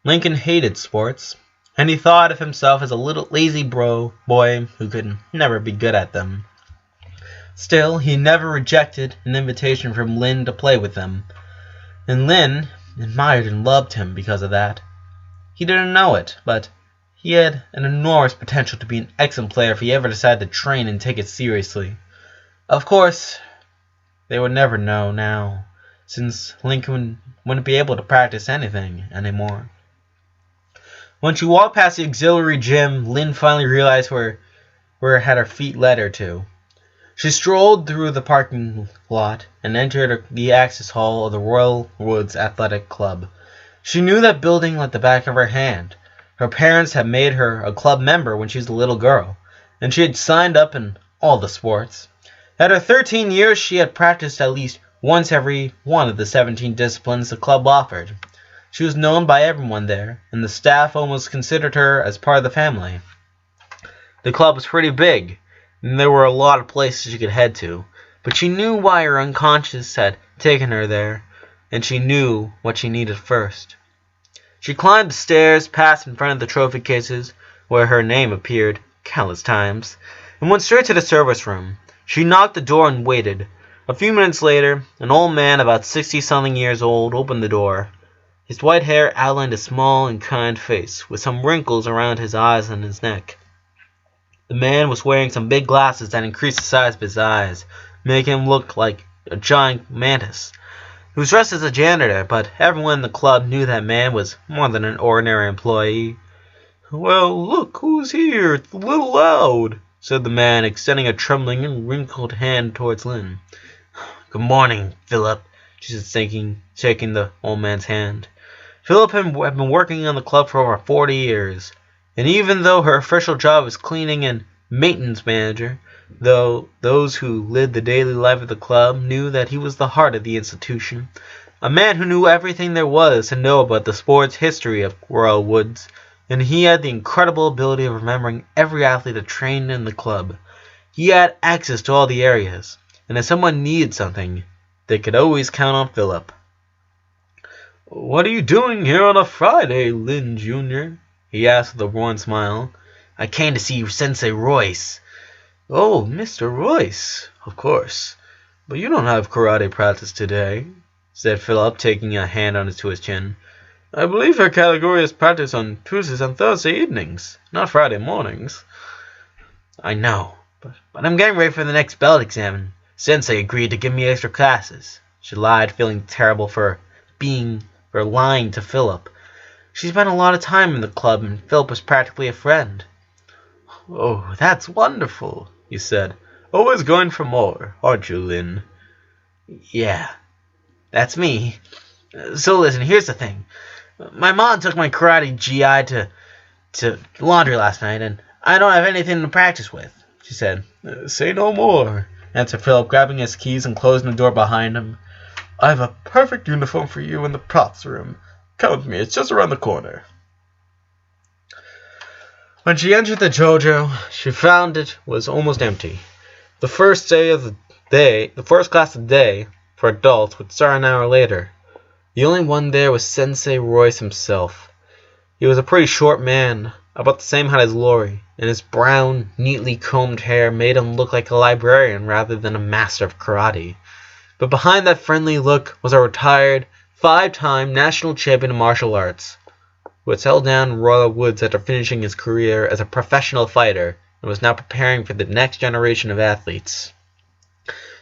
Lincoln hated sports, and he thought of himself as a little lazy boy who could never be good at them. Still, he never rejected an invitation from Lynn to play with them, and Lynn admired and loved him because of that. He didn't know it, but he had an enormous potential to be an excellent player if he ever decided to train and take it seriously. Of course, they would never know now, since Lincoln wouldn't be able to practice anything anymore. When she walked past the auxiliary gym, Lynn finally realized where had her feet led her to. She strolled through the parking lot and entered the access hall of the Royal Woods Athletic Club. She knew that building like the back of her hand. Her parents had made her a club member when she was a little girl, and she had signed up in all the sports. At her 13 years, she had practiced at least once every one of the 17 disciplines the club offered. She was known by everyone there, and the staff almost considered her as part of the family. The club was pretty big, and there were a lot of places she could head to, but she knew why her unconscious had taken her there, and she knew what she needed first. She climbed the stairs, passed in front of the trophy cases, where her name appeared countless times, and went straight to the service room. She knocked the door and waited. A few minutes later, an old man about 60-something years old opened the door. His white hair outlined a small and kind face, with some wrinkles around his eyes and his neck. The man was wearing some big glasses that increased the size of his eyes, making him look like a giant mantis. He was dressed as a janitor, but everyone in the club knew that man was more than an ordinary employee. "Well, look who's here. It's a little loud," said the man, extending a trembling and wrinkled hand towards Lynn. "Good morning, Philip," she said, shaking the old man's hand. Philip had been working on the club for over 40 years, and even though her official job was cleaning and maintenance manager, though those who lived the daily life of the club knew that he was the heart of the institution, a man who knew everything there was to know about the sports history of Royal Woods, and he had the incredible ability of remembering every athlete that trained in the club. He had access to all the areas, and if someone needed something, they could always count on Philip. "What are you doing here on a Friday, Lynn Jr.?" he asked with a warm smile. "I came to see Sensei Royce." "Oh, Mr. Royce, of course. But you don't have karate practice today," said Philip, taking a hand to his chin. "I believe her category is practice on Tuesdays and Thursday evenings, not Friday mornings." "I know, but I'm getting ready for the next belt exam, and Sensei agreed to give me extra classes," she lied, feeling terrible for lying to Philip. She spent a lot of time in the club, and Philip was practically a friend. "Oh, that's wonderful," he said. "Always going for more, aren't you, Lynn?" "Yeah, that's me. So listen, here's the thing. My mom took my karate GI to laundry last night, and I don't have anything to practice with," she said. "Say no more," answered Philip, grabbing his keys and closing the door behind him. "I have a perfect uniform for you in the props room. Come with me, it's just around the corner." When she entered the dojo, she found it was almost empty. The first class of the day for adults would start an hour later. The only one there was Sensei Royce himself. He was a pretty short man, about the same height as Lori, and his brown, neatly combed hair made him look like a librarian rather than a master of karate. But behind that friendly look was a retired, 5-time national champion of martial arts, who had settled down in Royal Woods after finishing his career as a professional fighter and was now preparing for the next generation of athletes.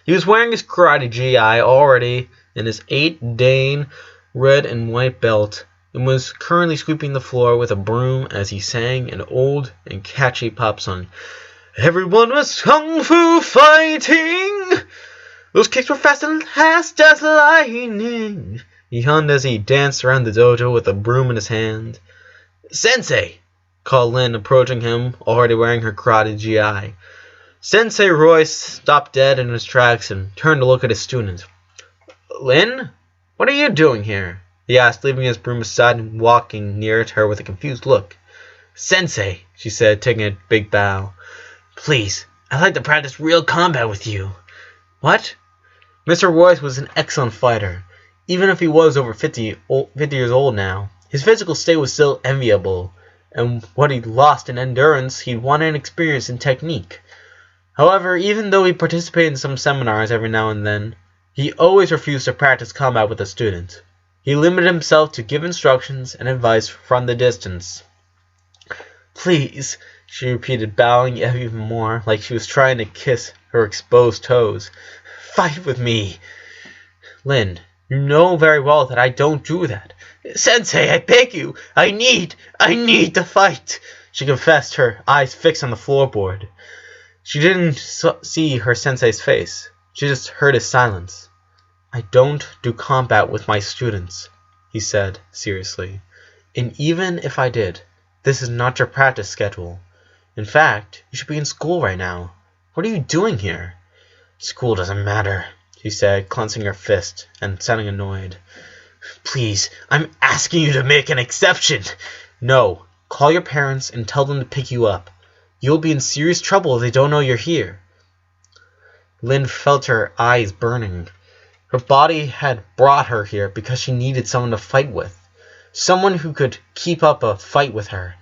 He was wearing his karate GI already in his 8-dan red and white belt, and was currently sweeping the floor with a broom as he sang an old and catchy pop song. "Everyone was kung fu fighting. Those kicks were fast and fast as lightning," he hummed as he danced around the dojo with a broom in his hand. "Sensei!" called Lynn, approaching him, already wearing her karate GI. Sensei Royce stopped dead in his tracks and turned to look at his student. "Lynn, what are you doing here?" he asked, leaving his broom aside and walking near to her with a confused look. "Sensei," she said, taking a big bow. "Please, I'd like to practice real combat with you." "What?" Mr. Royce was an excellent fighter, even if he was over 50 years old now. His physical state was still enviable, and what he'd lost in endurance, he'd won in experience and technique. However, even though he participated in some seminars every now and then, he always refused to practice combat with the students. He limited himself to give instructions and advice from the distance. "Please," she repeated, bowing even more, like she was trying to kiss her exposed toes. "Fight with me." "Lin, you know very well that I don't do that." "Sensei, I beg you, I need to fight," she confessed, her eyes fixed on the floorboard. She didn't see her sensei's face. She just heard his silence. "I don't do combat with my students," he said seriously. "And even if I did, this is not your practice schedule. In fact, you should be in school right now. What are you doing here?" "School doesn't matter," she said, clenching her fist and sounding annoyed. "Please, I'm asking you to make an exception." "No, call your parents and tell them to pick you up. You'll be in serious trouble if they don't know you're here." Lin felt her eyes burning. Her body had brought her here because she needed someone to fight with. Someone who could keep up a fight with her.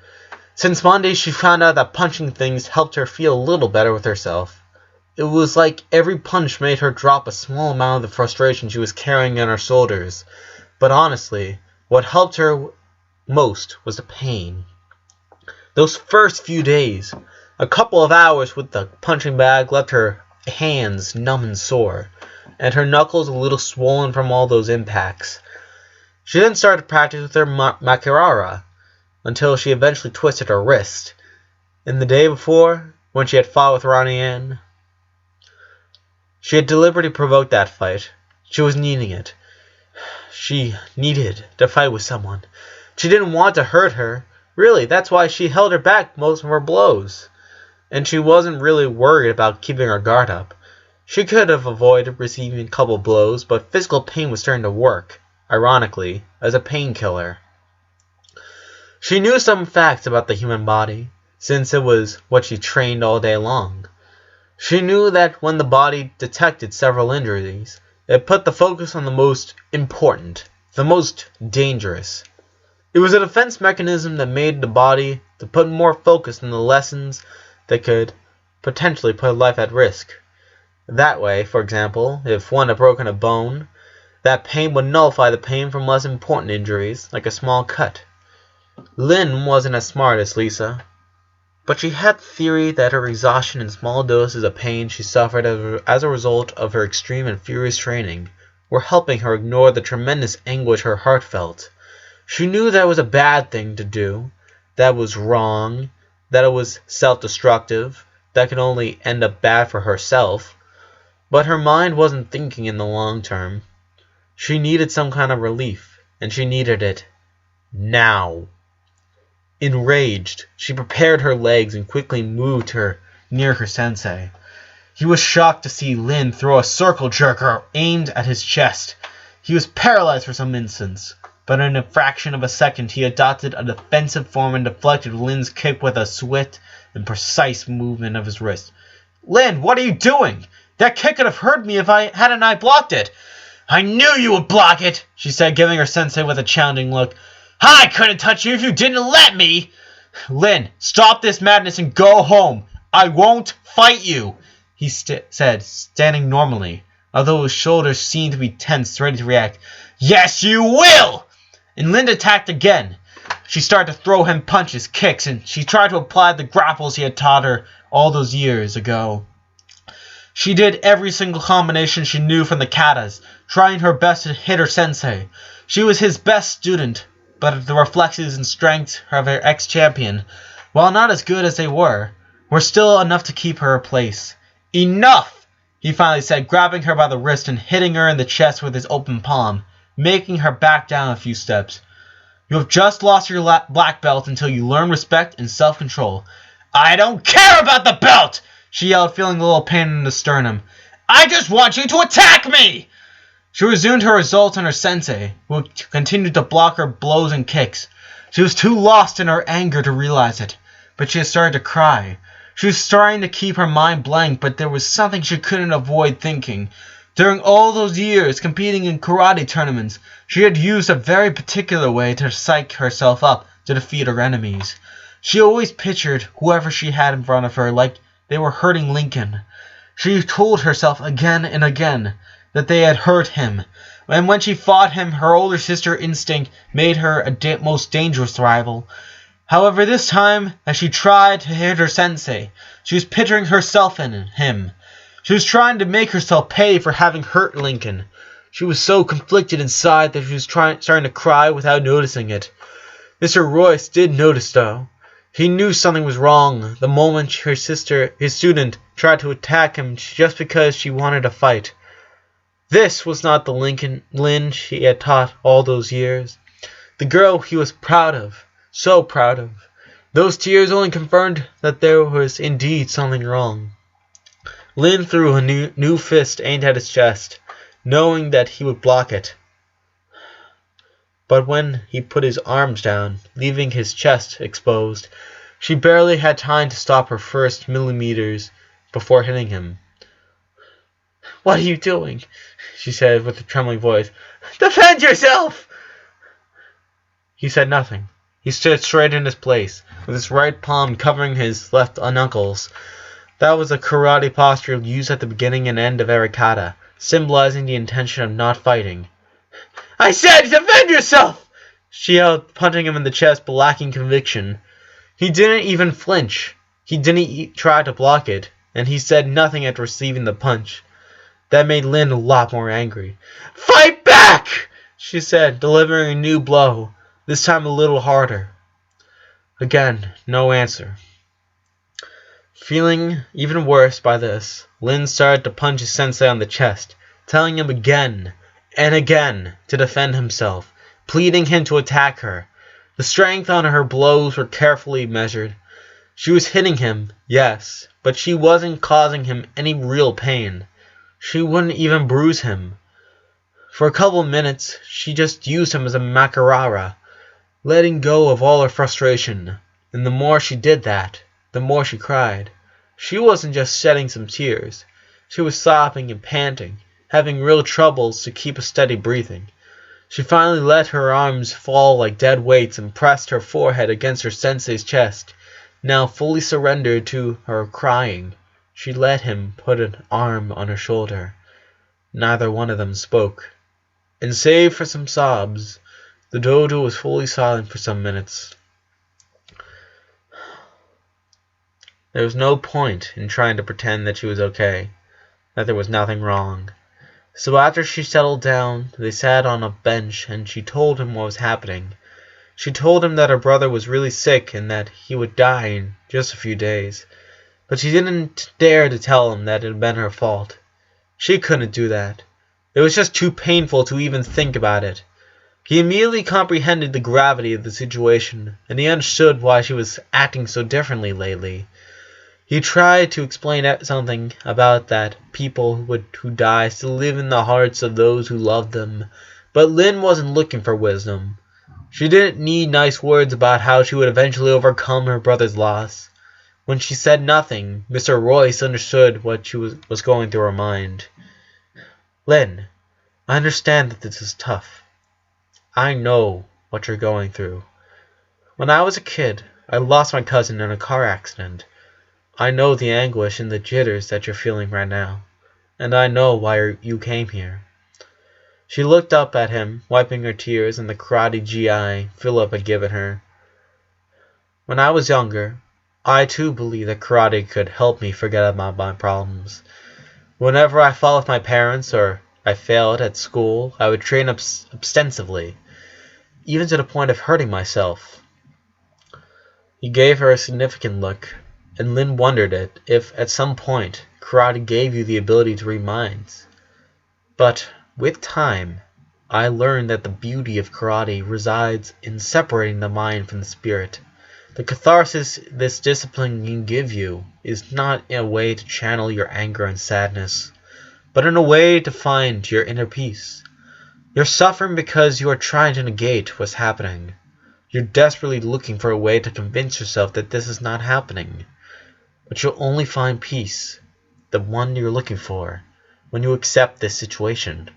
Since Monday, she found out that punching things helped her feel a little better with herself. It was like every punch made her drop a small amount of the frustration she was carrying on her shoulders. But honestly, what helped her most was the pain. Those first few days, a couple of hours with the punching bag left her hands numb and sore, and her knuckles a little swollen from all those impacts. She then started practice with her Makirara, until she eventually twisted her wrist. And the day before, when she had fought with Ronnie Ann, she had deliberately provoked that fight. She was needing it. She needed to fight with someone. She didn't want to hurt her. Really, that's why she held her back most of her blows. And she wasn't really worried about keeping her guard up. She could have avoided receiving a couple blows, but physical pain was starting to work, ironically, as a painkiller. She knew some facts about the human body, since it was what she trained all day long. She knew that when the body detected several injuries, it put the focus on the most important, the most dangerous. It was a defense mechanism that made the body to put more focus on the lessons that could potentially put life at risk. That way, for example, if one had broken a bone, that pain would nullify the pain from less important injuries, like a small cut. Lin wasn't as smart as Lisa, but she had the theory that her exhaustion and small doses of pain she suffered as a result of her extreme and furious training were helping her ignore the tremendous anguish her heart felt. She knew that it was a bad thing to do, that it was wrong, that it was self-destructive, that could only end up bad for herself, but her mind wasn't thinking in the long term. She needed some kind of relief, and she needed it now. Enraged, she prepared her legs and quickly moved her near her sensei. He was shocked to see Lin throw a circle jerker aimed at his chest. He was paralyzed for some instants, but in a fraction of a second he adopted a defensive form and deflected Lin's kick with a swift and precise movement of his wrist. "Lin, what are you doing? That kick could have hurt me if hadn't I blocked it." "I knew you would block it," she said, giving her sensei with a challenging look. "I couldn't touch you if you didn't let me." "Lin, stop this madness and go home. I won't fight you," he said, standing normally, although his shoulders seemed to be tense, ready to react. "Yes, you will!" And Lin attacked again. She started to throw him punches, kicks, and she tried to apply the grapples he had taught her all those years ago. She did every single combination she knew from the katas, trying her best to hit her sensei. She was his best student, but the reflexes and strength of her ex-champion, while not as good as they were still enough to keep her in place. "Enough!" he finally said, grabbing her by the wrist and hitting her in the chest with his open palm, making her back down a few steps. "You have just lost your black belt until you learn respect and self-control." "I don't care about the belt!" she yelled, feeling a little pain in the sternum. "I just want you to attack me!" She resumed her assault on her sensei, who continued to block her blows and kicks. She was too lost in her anger to realize it, but she had started to cry. She was trying to keep her mind blank, but there was something she couldn't avoid thinking. During all those years competing in karate tournaments, she had used a very particular way to psych herself up to defeat her enemies. She always pictured whoever she had in front of her like they were hurting Lincoln. She told herself again and again that they had hurt him, and when she fought him, her older sister instinct made her a most dangerous rival. However, this time, as she tried to hit her sensei, she was picturing herself in him. She was trying to make herself pay for having hurt Lincoln. She was so conflicted inside that she was starting to cry without noticing it. Mr. Royce did notice, though. He knew something was wrong the moment his student, tried to attack him just because she wanted to fight. This was not the Lynn she had taught all those years. The girl he was proud of, so proud of. Those tears only confirmed that there was indeed something wrong. Lynn threw a new fist aimed at his chest, knowing that he would block it. But when he put his arms down, leaving his chest exposed, she barely had time to stop her first millimeters before hitting him. "What are you doing?" she said with a trembling voice. "Defend yourself!" He said nothing. He stood straight in his place, with his right palm covering his left knuckles. That was a karate posture used at the beginning and end of every kata, symbolizing the intention of not fighting. "I said defend yourself!" she yelled, punching him in the chest but lacking conviction. He didn't even flinch. He didn't try to block it, and he said nothing after receiving the punch. That made Lynn a lot more angry. "Fight back!" she said, delivering a new blow, this time a little harder. Again, no answer. Feeling even worse by this, Lynn started to punch his sensei on the chest, telling him again and again to defend himself, pleading him to attack her. The strength on her blows were carefully measured. She was hitting him, yes, but she wasn't causing him any real pain. She wouldn't even bruise him. For a couple of minutes, she just used him as a makarara, letting go of all her frustration, and the more she did that, the more she cried. She wasn't just shedding some tears. She was sobbing and panting, having real troubles to keep a steady breathing. She finally let her arms fall like dead weights and pressed her forehead against her sensei's chest. Now fully surrendered to her crying, she let him put an arm on her shoulder. Neither one of them spoke, and save for some sobs, the dojo was fully silent for some minutes. There was no point in trying to pretend that she was okay, that there was nothing wrong. So after she settled down, they sat on a bench and she told him what was happening. She told him that her brother was really sick and that he would die in just a few days. But she didn't dare to tell him that it had been her fault. She couldn't do that. It was just too painful to even think about it. He immediately comprehended the gravity of the situation, and he understood why she was acting so differently lately. He tried to explain something about that people who die still live in the hearts of those who love them, but Lynn wasn't looking for wisdom. She didn't need nice words about how she would eventually overcome her brother's loss. When she said nothing, Mr. Royce understood what was going through her mind. "Lynn, I understand that this is tough. I know what you're going through. When I was a kid, I lost my cousin in a car accident. I know the anguish and the jitters that you're feeling right now, and I know why you came here." She looked up at him, wiping her tears and the karate GI Philip had given her. "When I was younger, I too believed that karate could help me forget about my problems. Whenever I fought with my parents or I failed at school, I would train extensively, even to the point of hurting myself." He gave her a significant look, and Lynn wondered if at some point karate gave you the ability to read minds. "But with time, I learned that the beauty of karate resides in separating the mind from the spirit. The catharsis this discipline can give you is not in a way to channel your anger and sadness, but in a way to find your inner peace. You're suffering because you are trying to negate what's happening. You're desperately looking for a way to convince yourself that this is not happening. But you'll only find peace, the one you're looking for, when you accept this situation.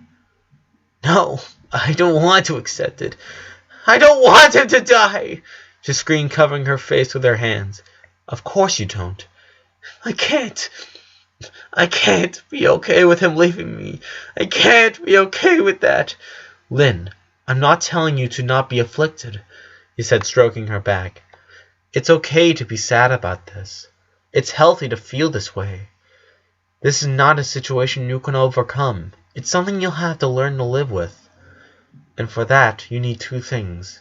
No, I don't want to accept it. I don't want him to die! She screamed, covering her face with her hands. Of course you don't. I can't. I can't be okay with him leaving me. I can't be okay with that. Lynn, I'm not telling you to not be afflicted, he said, stroking her back. It's okay to be sad about this. It's healthy to feel this way. This is not a situation you can overcome. It's something you'll have to learn to live with. And for that, you need two things: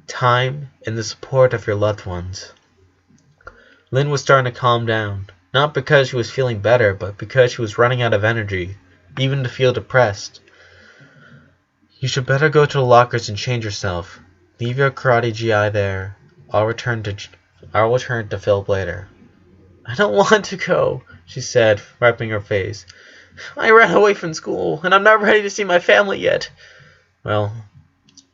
time and the support of your loved ones. Lynn was starting to calm down, not because she was feeling better, but because she was running out of energy, even to feel depressed. You should better go to the lockers and change yourself. Leave your karate GI there. I'll return to Philip later. I don't want to go, she said, wiping her face. I ran away from school, and I'm not ready to see my family yet. Well,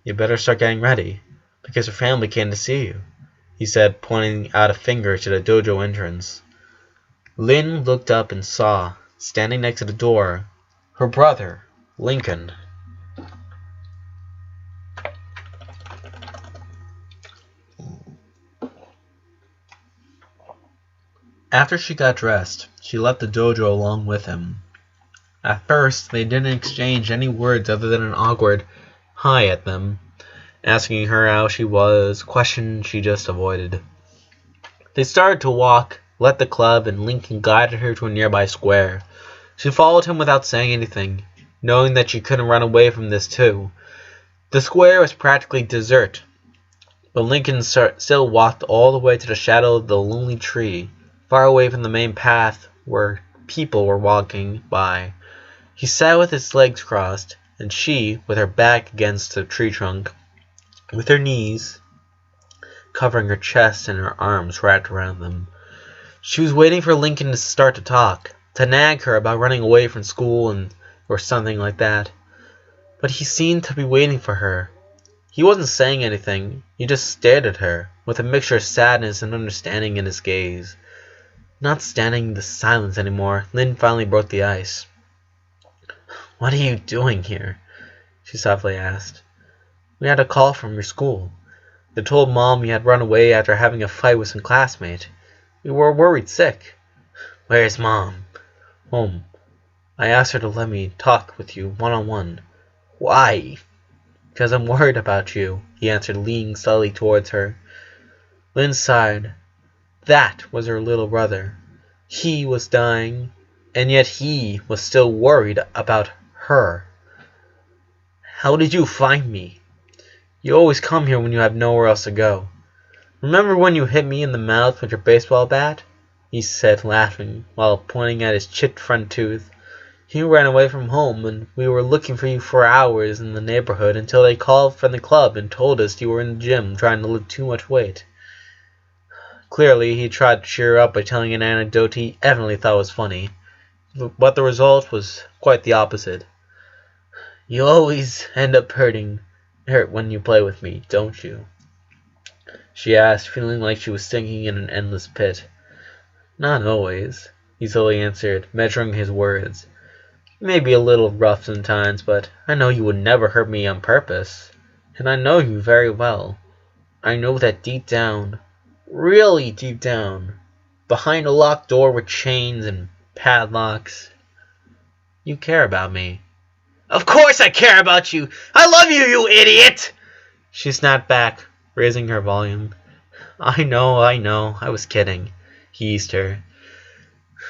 you better start getting ready, because your family came to see you, he said, pointing out a finger to the dojo entrance. Lynn looked up and saw, standing next to the door, her brother, Lincoln. After she got dressed, she left the dojo along with him. At first, they didn't exchange any words other than an awkward hi at them, asking her how she was, questions she just avoided. They started to walk, left the club, and Lincoln guided her to a nearby square. She followed him without saying anything, knowing that she couldn't run away from this too. The square was practically desert, but Lincoln still walked all the way to the shadow of the lonely tree, far away from the main path where people were walking by. He sat with his legs crossed, and she, with her back against the tree trunk, with her knees covering her chest and her arms wrapped around them. She was waiting for Lincoln to start to talk, to nag her about running away from school or something like that. But he seemed to be waiting for her. He wasn't saying anything, he just stared at her, with a mixture of sadness and understanding in his gaze. Not standing the silence anymore, Lynn finally broke the ice. What are you doing here? She softly asked. We had a call from your school. They told Mom you had run away after having a fight with some classmate. We were worried sick. Where's Mom? Home. I asked her to let me talk with you one-on-one. Why? Because I'm worried about you, he answered, leaning slowly towards her. Lynn sighed. That was her little brother. He was dying, and yet he was still worried about her. How did you find me? You always come here when you have nowhere else to go. Remember when you hit me in the mouth with your baseball bat? He said, laughing, while pointing at his chipped front tooth. You ran away from home, and we were looking for you for hours in the neighborhood until they called from the club and told us you were in the gym trying to lift too much weight. Clearly, he tried to cheer her up by telling an anecdote he evidently thought was funny, but the result was quite the opposite. You always end up hurt when you play with me, don't you? She asked, feeling like she was sinking in an endless pit. Not always, he slowly answered, measuring his words. You may be a little rough sometimes, but I know you would never hurt me on purpose. And I know you very well. I know that deep down, really deep down, behind a locked door with chains and padlocks, you care about me. Of course I care about you! I love you, you idiot! She snapped back, raising her volume. I know, I was kidding, he eased her.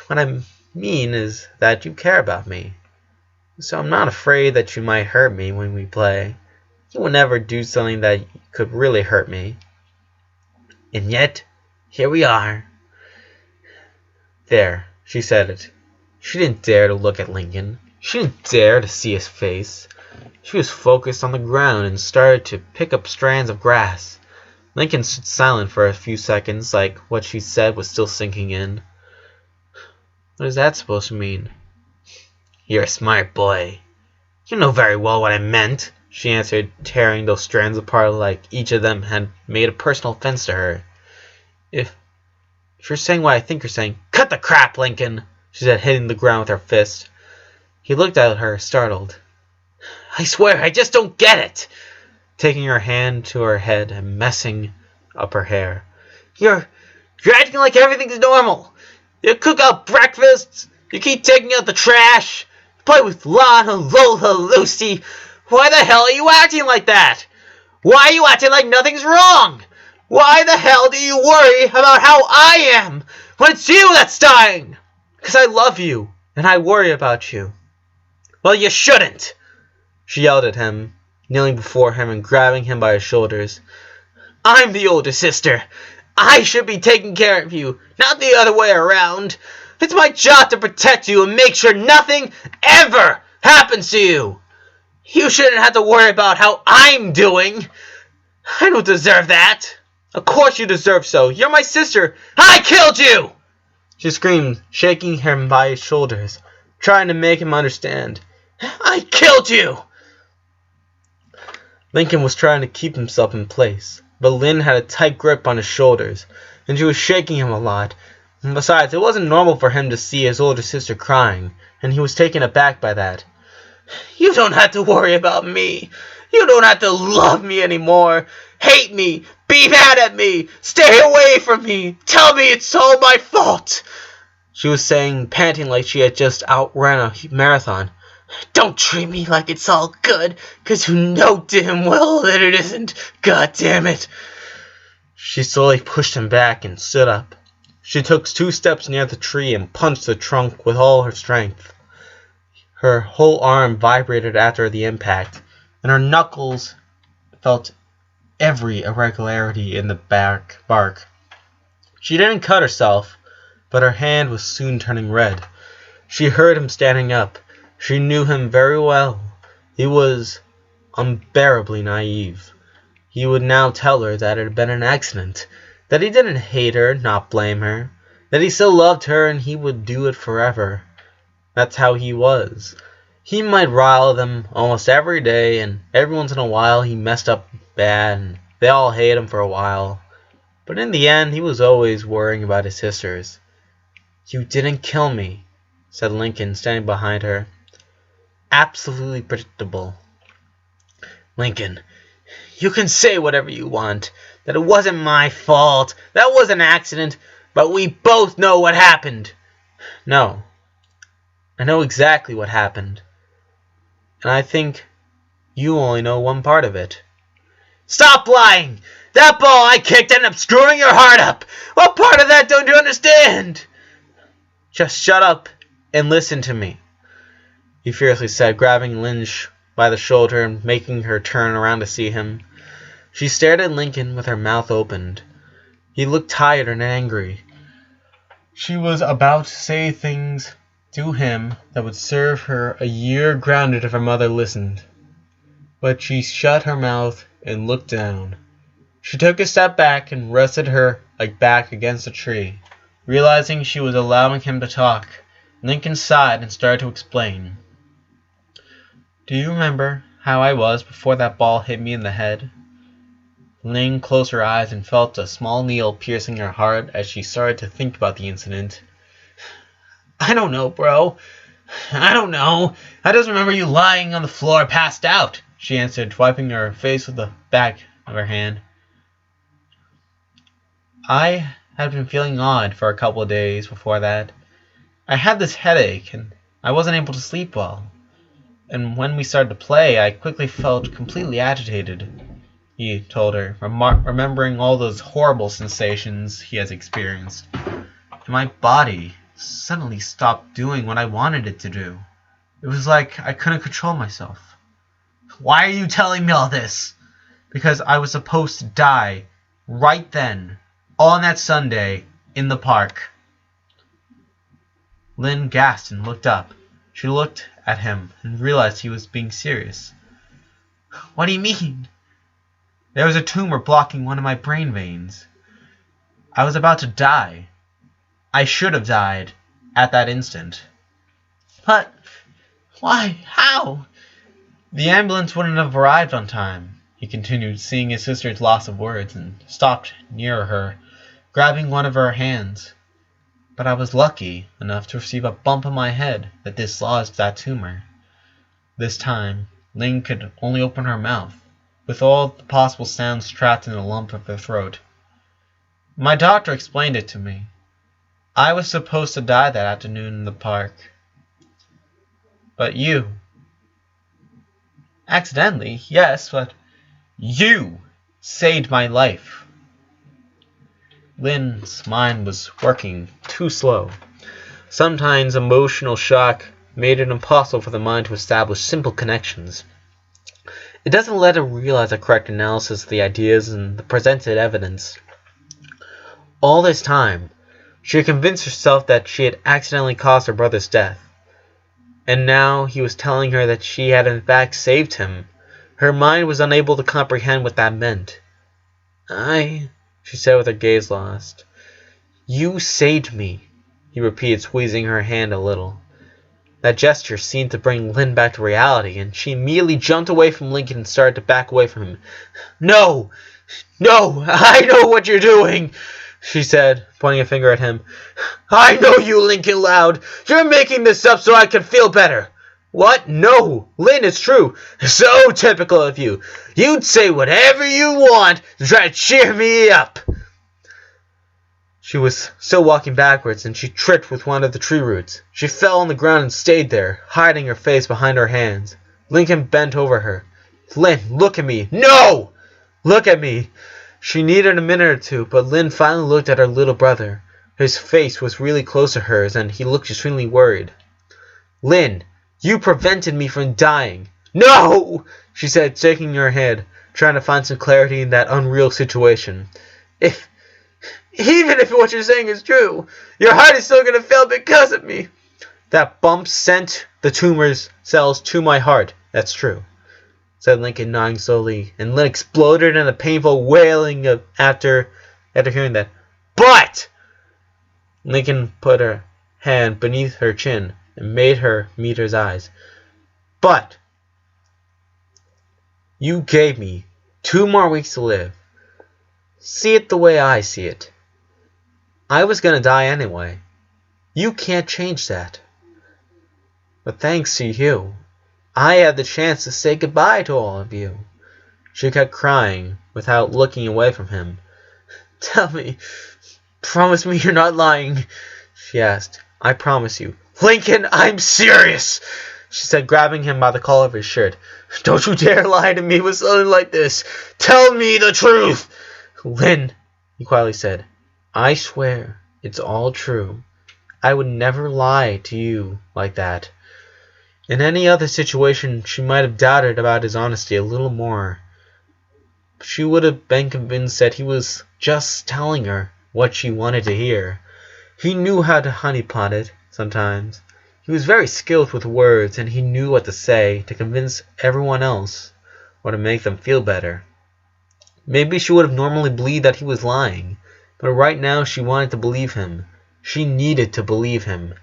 What I mean is that you care about me. So I'm not afraid that you might hurt me when we play. You would never do something that could really hurt me. And yet, here we are. There, she said it. She didn't dare to look at Lincoln. She didn't dare to see his face. She was focused on the ground and started to pick up strands of grass. Lincoln stood silent for a few seconds, like what she said was still sinking in. What is that supposed to mean? You're a smart boy. You know very well what I meant, she answered, tearing those strands apart like each of them had made a personal offense to her. If you're saying what I think you're saying, cut the crap, Lincoln, she said, hitting the ground with her fist. He looked at her, startled. I swear, I just don't get it! Taking her hand to her head and messing up her hair. You're acting like everything's normal. You cook out breakfasts. You keep taking out the trash. You play with Lana, Lola, Lucy. Why the hell are you acting like that? Why are you acting like nothing's wrong? Why the hell do you worry about how I am when it's you that's dying? Because I love you and I worry about you. Well, you shouldn't, she yelled at him, kneeling before him and grabbing him by his shoulders. I'm the older sister. I should be taking care of you, not the other way around. It's my job to protect you and make sure nothing ever happens to you. You shouldn't have to worry about how I'm doing. I don't deserve that. Of course you deserve so. You're my sister. I killed you! She screamed, shaking him by his shoulders, trying to make him understand. I killed you! Lincoln was trying to keep himself in place, but Lynn had a tight grip on his shoulders, and she was shaking him a lot. And besides, it wasn't normal for him to see his older sister crying, and he was taken aback by that. You don't have to worry about me. You don't have to love me anymore. Hate me. Be mad at me. Stay away from me. Tell me it's all my fault. She was saying, panting like she had just outrun a marathon. Don't treat me like it's all good, 'cause you know damn well that it isn't. God damn it. She slowly pushed him back and stood up. She took 2 steps near the tree and punched the trunk with all her strength. Her whole arm vibrated after the impact, and her knuckles felt every irregularity in the bark. She didn't cut herself, but her hand was soon turning red. She heard him standing up. She knew him very well. He was unbearably naive. He would now tell her that it had been an accident, that he didn't hate her, not blame her, that he still loved her and he would do it forever. That's how he was. He might rile them almost every day, and every once in a while he messed up bad, and they all hate him for a while. But in the end, he was always worrying about his sisters. You didn't kill me, said Lincoln, standing behind her. Absolutely predictable. Lincoln, you can say whatever you want, that it wasn't my fault, that was an accident, but we both know what happened. No. I know exactly what happened. And I think you only know one part of it. Stop lying! That ball I kicked ended up screwing your heart up! What part of that don't you understand? Just shut up and listen to me, he fiercely said, grabbing Lynch by the shoulder and making her turn around to see him. She stared at Lincoln with her mouth opened. He looked tired and angry. She was about to say things to him that would serve her a year grounded if her mother listened. But she shut her mouth and looked down. She took a step back and rested her back against a tree. Realizing she was allowing him to talk, Lincoln sighed and started to explain. Do you remember how I was before that ball hit me in the head? Ling closed her eyes and felt a small needle piercing her heart as she started to think about the incident. I don't know, bro. I don't know. I just remember you lying on the floor passed out, she answered, wiping her face with the back of her hand. I had been feeling odd for a couple of days before that. I had this headache, and I wasn't able to sleep well. And when we started to play, I quickly felt completely agitated, he told her, remembering all those horrible sensations he has experienced. And my body suddenly stopped doing what I wanted it to do. It was like I couldn't control myself. Why are you telling me all this? Because I was supposed to die right then, on that Sunday, in the park. Lynn gasped and looked up. She looked at him and realized he was being serious. What do you mean? There was a tumor blocking one of my brain veins. I was about to die. I should have died at that instant. But why? How? The ambulance wouldn't have arrived on time, he continued, seeing his sister's loss of words, and stopped near her, grabbing one of her hands. but I was lucky enough to receive a bump on my head that dislodged that tumor. This time, Ling could only open her mouth, with all the possible sounds trapped in the lump of her throat. My doctor explained it to me. I was supposed to die that afternoon in the park. But you... Accidentally, yes, but you saved my life. Lin's mind was working too slow. Sometimes emotional shock made it impossible for the mind to establish simple connections. It doesn't let it realize a correct analysis of the ideas and the presented evidence. All this time, she had convinced herself that she had accidentally caused her brother's death. And now he was telling her that she had in fact saved him. Her mind was unable to comprehend what that meant. She said with her gaze lost. You saved me, he repeated, squeezing her hand a little. That gesture seemed to bring Lin back to reality, and she immediately jumped away from Lincoln and started to back away from him. No! No! I know what you're doing! She said, pointing a finger at him. I know you, Lincoln Loud! You're making this up so I can feel better! What? No! Lin, it's true! So typical of you! You'd say whatever you want to try to cheer me up! She was still walking backwards, and she tripped with one of the tree roots. She fell on the ground and stayed there, hiding her face behind her hands. Lincoln bent over her. Lin, look at me! No! Look at me! She needed a minute or two, but Lin finally looked at her little brother. His face was really close to hers, and he looked extremely worried. Lin, you prevented me from dying. No! She said, shaking her head, trying to find some clarity in that unreal situation. Even if what you're saying is true, your heart is still going to fail because of me. That bump sent the tumor's cells to my heart. That's true, said Lincoln, nodding slowly, and Lin exploded in a painful wailing after hearing that. But! Lincoln put her hand beneath her chin and made her meet his eyes. But you gave me 2 more weeks to live. See it the way I see it. I was going to die anyway. You can't change that. But thanks to you, I had the chance to say goodbye to all of you. She kept crying without looking away from him. Tell me, promise me you're not lying, she asked. I promise you. Lincoln, I'm serious, she said, grabbing him by the collar of his shirt. Don't you dare lie to me with something like this. Tell me the truth. Lin, he quietly said, I swear it's all true. I would never lie to you like that. In any other situation, she might have doubted about his honesty a little more. She would have been convinced that he was just telling her what she wanted to hear. He knew how to honeypot it sometimes. He was very skilled with words, and he knew what to say to convince everyone else or to make them feel better. Maybe she would have normally believed that he was lying, but right now she wanted to believe him. She needed to believe him.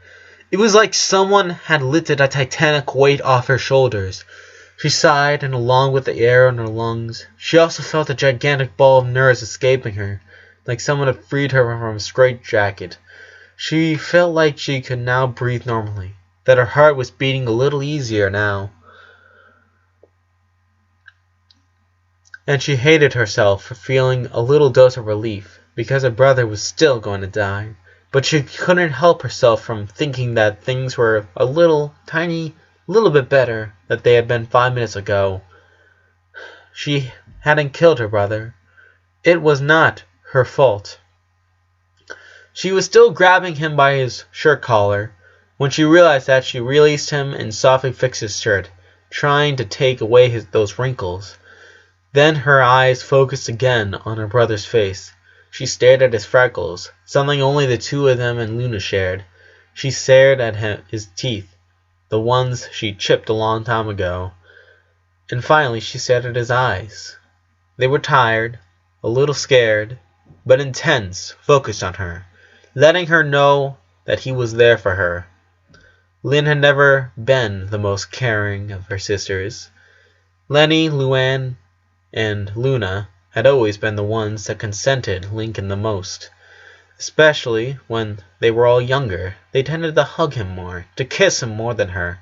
It was like someone had lifted a titanic weight off her shoulders. She sighed, and along with the air in her lungs, she also felt a gigantic ball of nerves escaping her, like someone had freed her from a straitjacket. She felt like she could now breathe normally, that her heart was beating a little easier now. And she hated herself for feeling a little dose of relief, because her brother was still going to die. But she couldn't help herself from thinking that things were a little bit better than they had been 5 minutes ago. She hadn't killed her brother. It was not her fault. She was still grabbing him by his shirt collar when she realized that. She released him and softly fixed his shirt, trying to take away those wrinkles. Then her eyes focused again on her brother's face. She stared at his freckles, something only the two of them and Luna shared. She stared at his teeth, the ones she chipped a long time ago. And finally she stared at his eyes. They were tired, a little scared, but intense, focused on her, letting her know that he was there for her. Lin had never been the most caring of her sisters. Lenny, Luann, and Luna had always been the ones that consented Lincoln the most. Especially when they were all younger, they tended to hug him more, to kiss him more than her.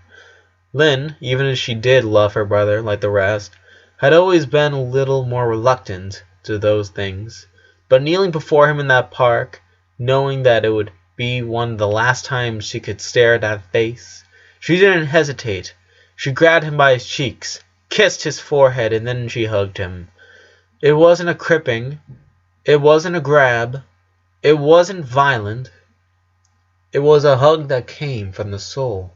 Lynn, even as she did love her brother like the rest, had always been a little more reluctant to those things. But kneeling before him in that park, knowing that it would be one of the last times she could stare at that face, she didn't hesitate. She grabbed him by his cheeks, kissed his forehead, and then she hugged him. It wasn't a cripping. It wasn't a grab. It wasn't violent. It was a hug that came from the soul.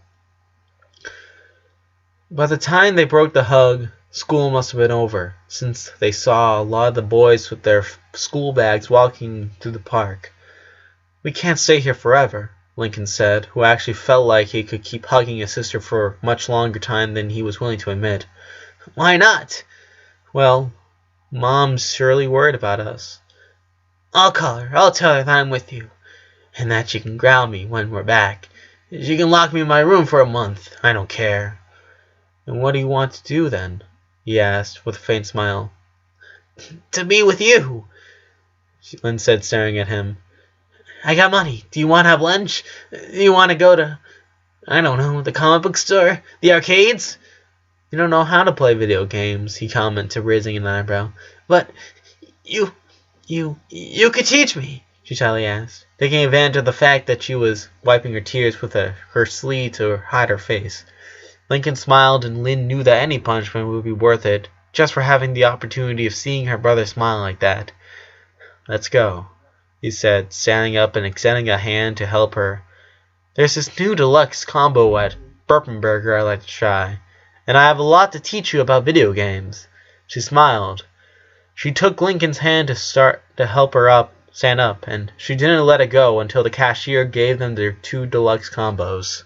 By the time they broke the hug, school must have been over, since they saw a lot of the boys with their school bags walking through the park. "We can't stay here forever," Lincoln said, who actually felt like he could keep hugging his sister for a much longer time than he was willing to admit. "Why not?" "Well, Mom's surely worried about us." "I'll call her. I'll tell her that I'm with you, and that she can ground me when we're back. She can lock me in my room for a month. I don't care." "And what do you want to do, then?" he asked, with a faint smile. "To be with you," Lynn said, staring at him. "I got money. Do you want to have lunch? Do you want to go to, I don't know, the comic book store? The arcades?" "You don't know how to play video games," he commented, raising an eyebrow. "But you could teach me," she shyly asked, taking advantage of the fact that she was wiping her tears with her sleeve to hide her face. Lincoln smiled, and Lynn knew that any punishment would be worth it, just for having the opportunity of seeing her brother smile like that. "Let's go," he said, standing up and extending a hand to help her. "There's this new deluxe combo at Burpenberger I'd like to try, and I have a lot to teach you about video games." She smiled. She took Lincoln's hand to help her stand up, and she didn't let it go until the cashier gave them their 2 deluxe combos.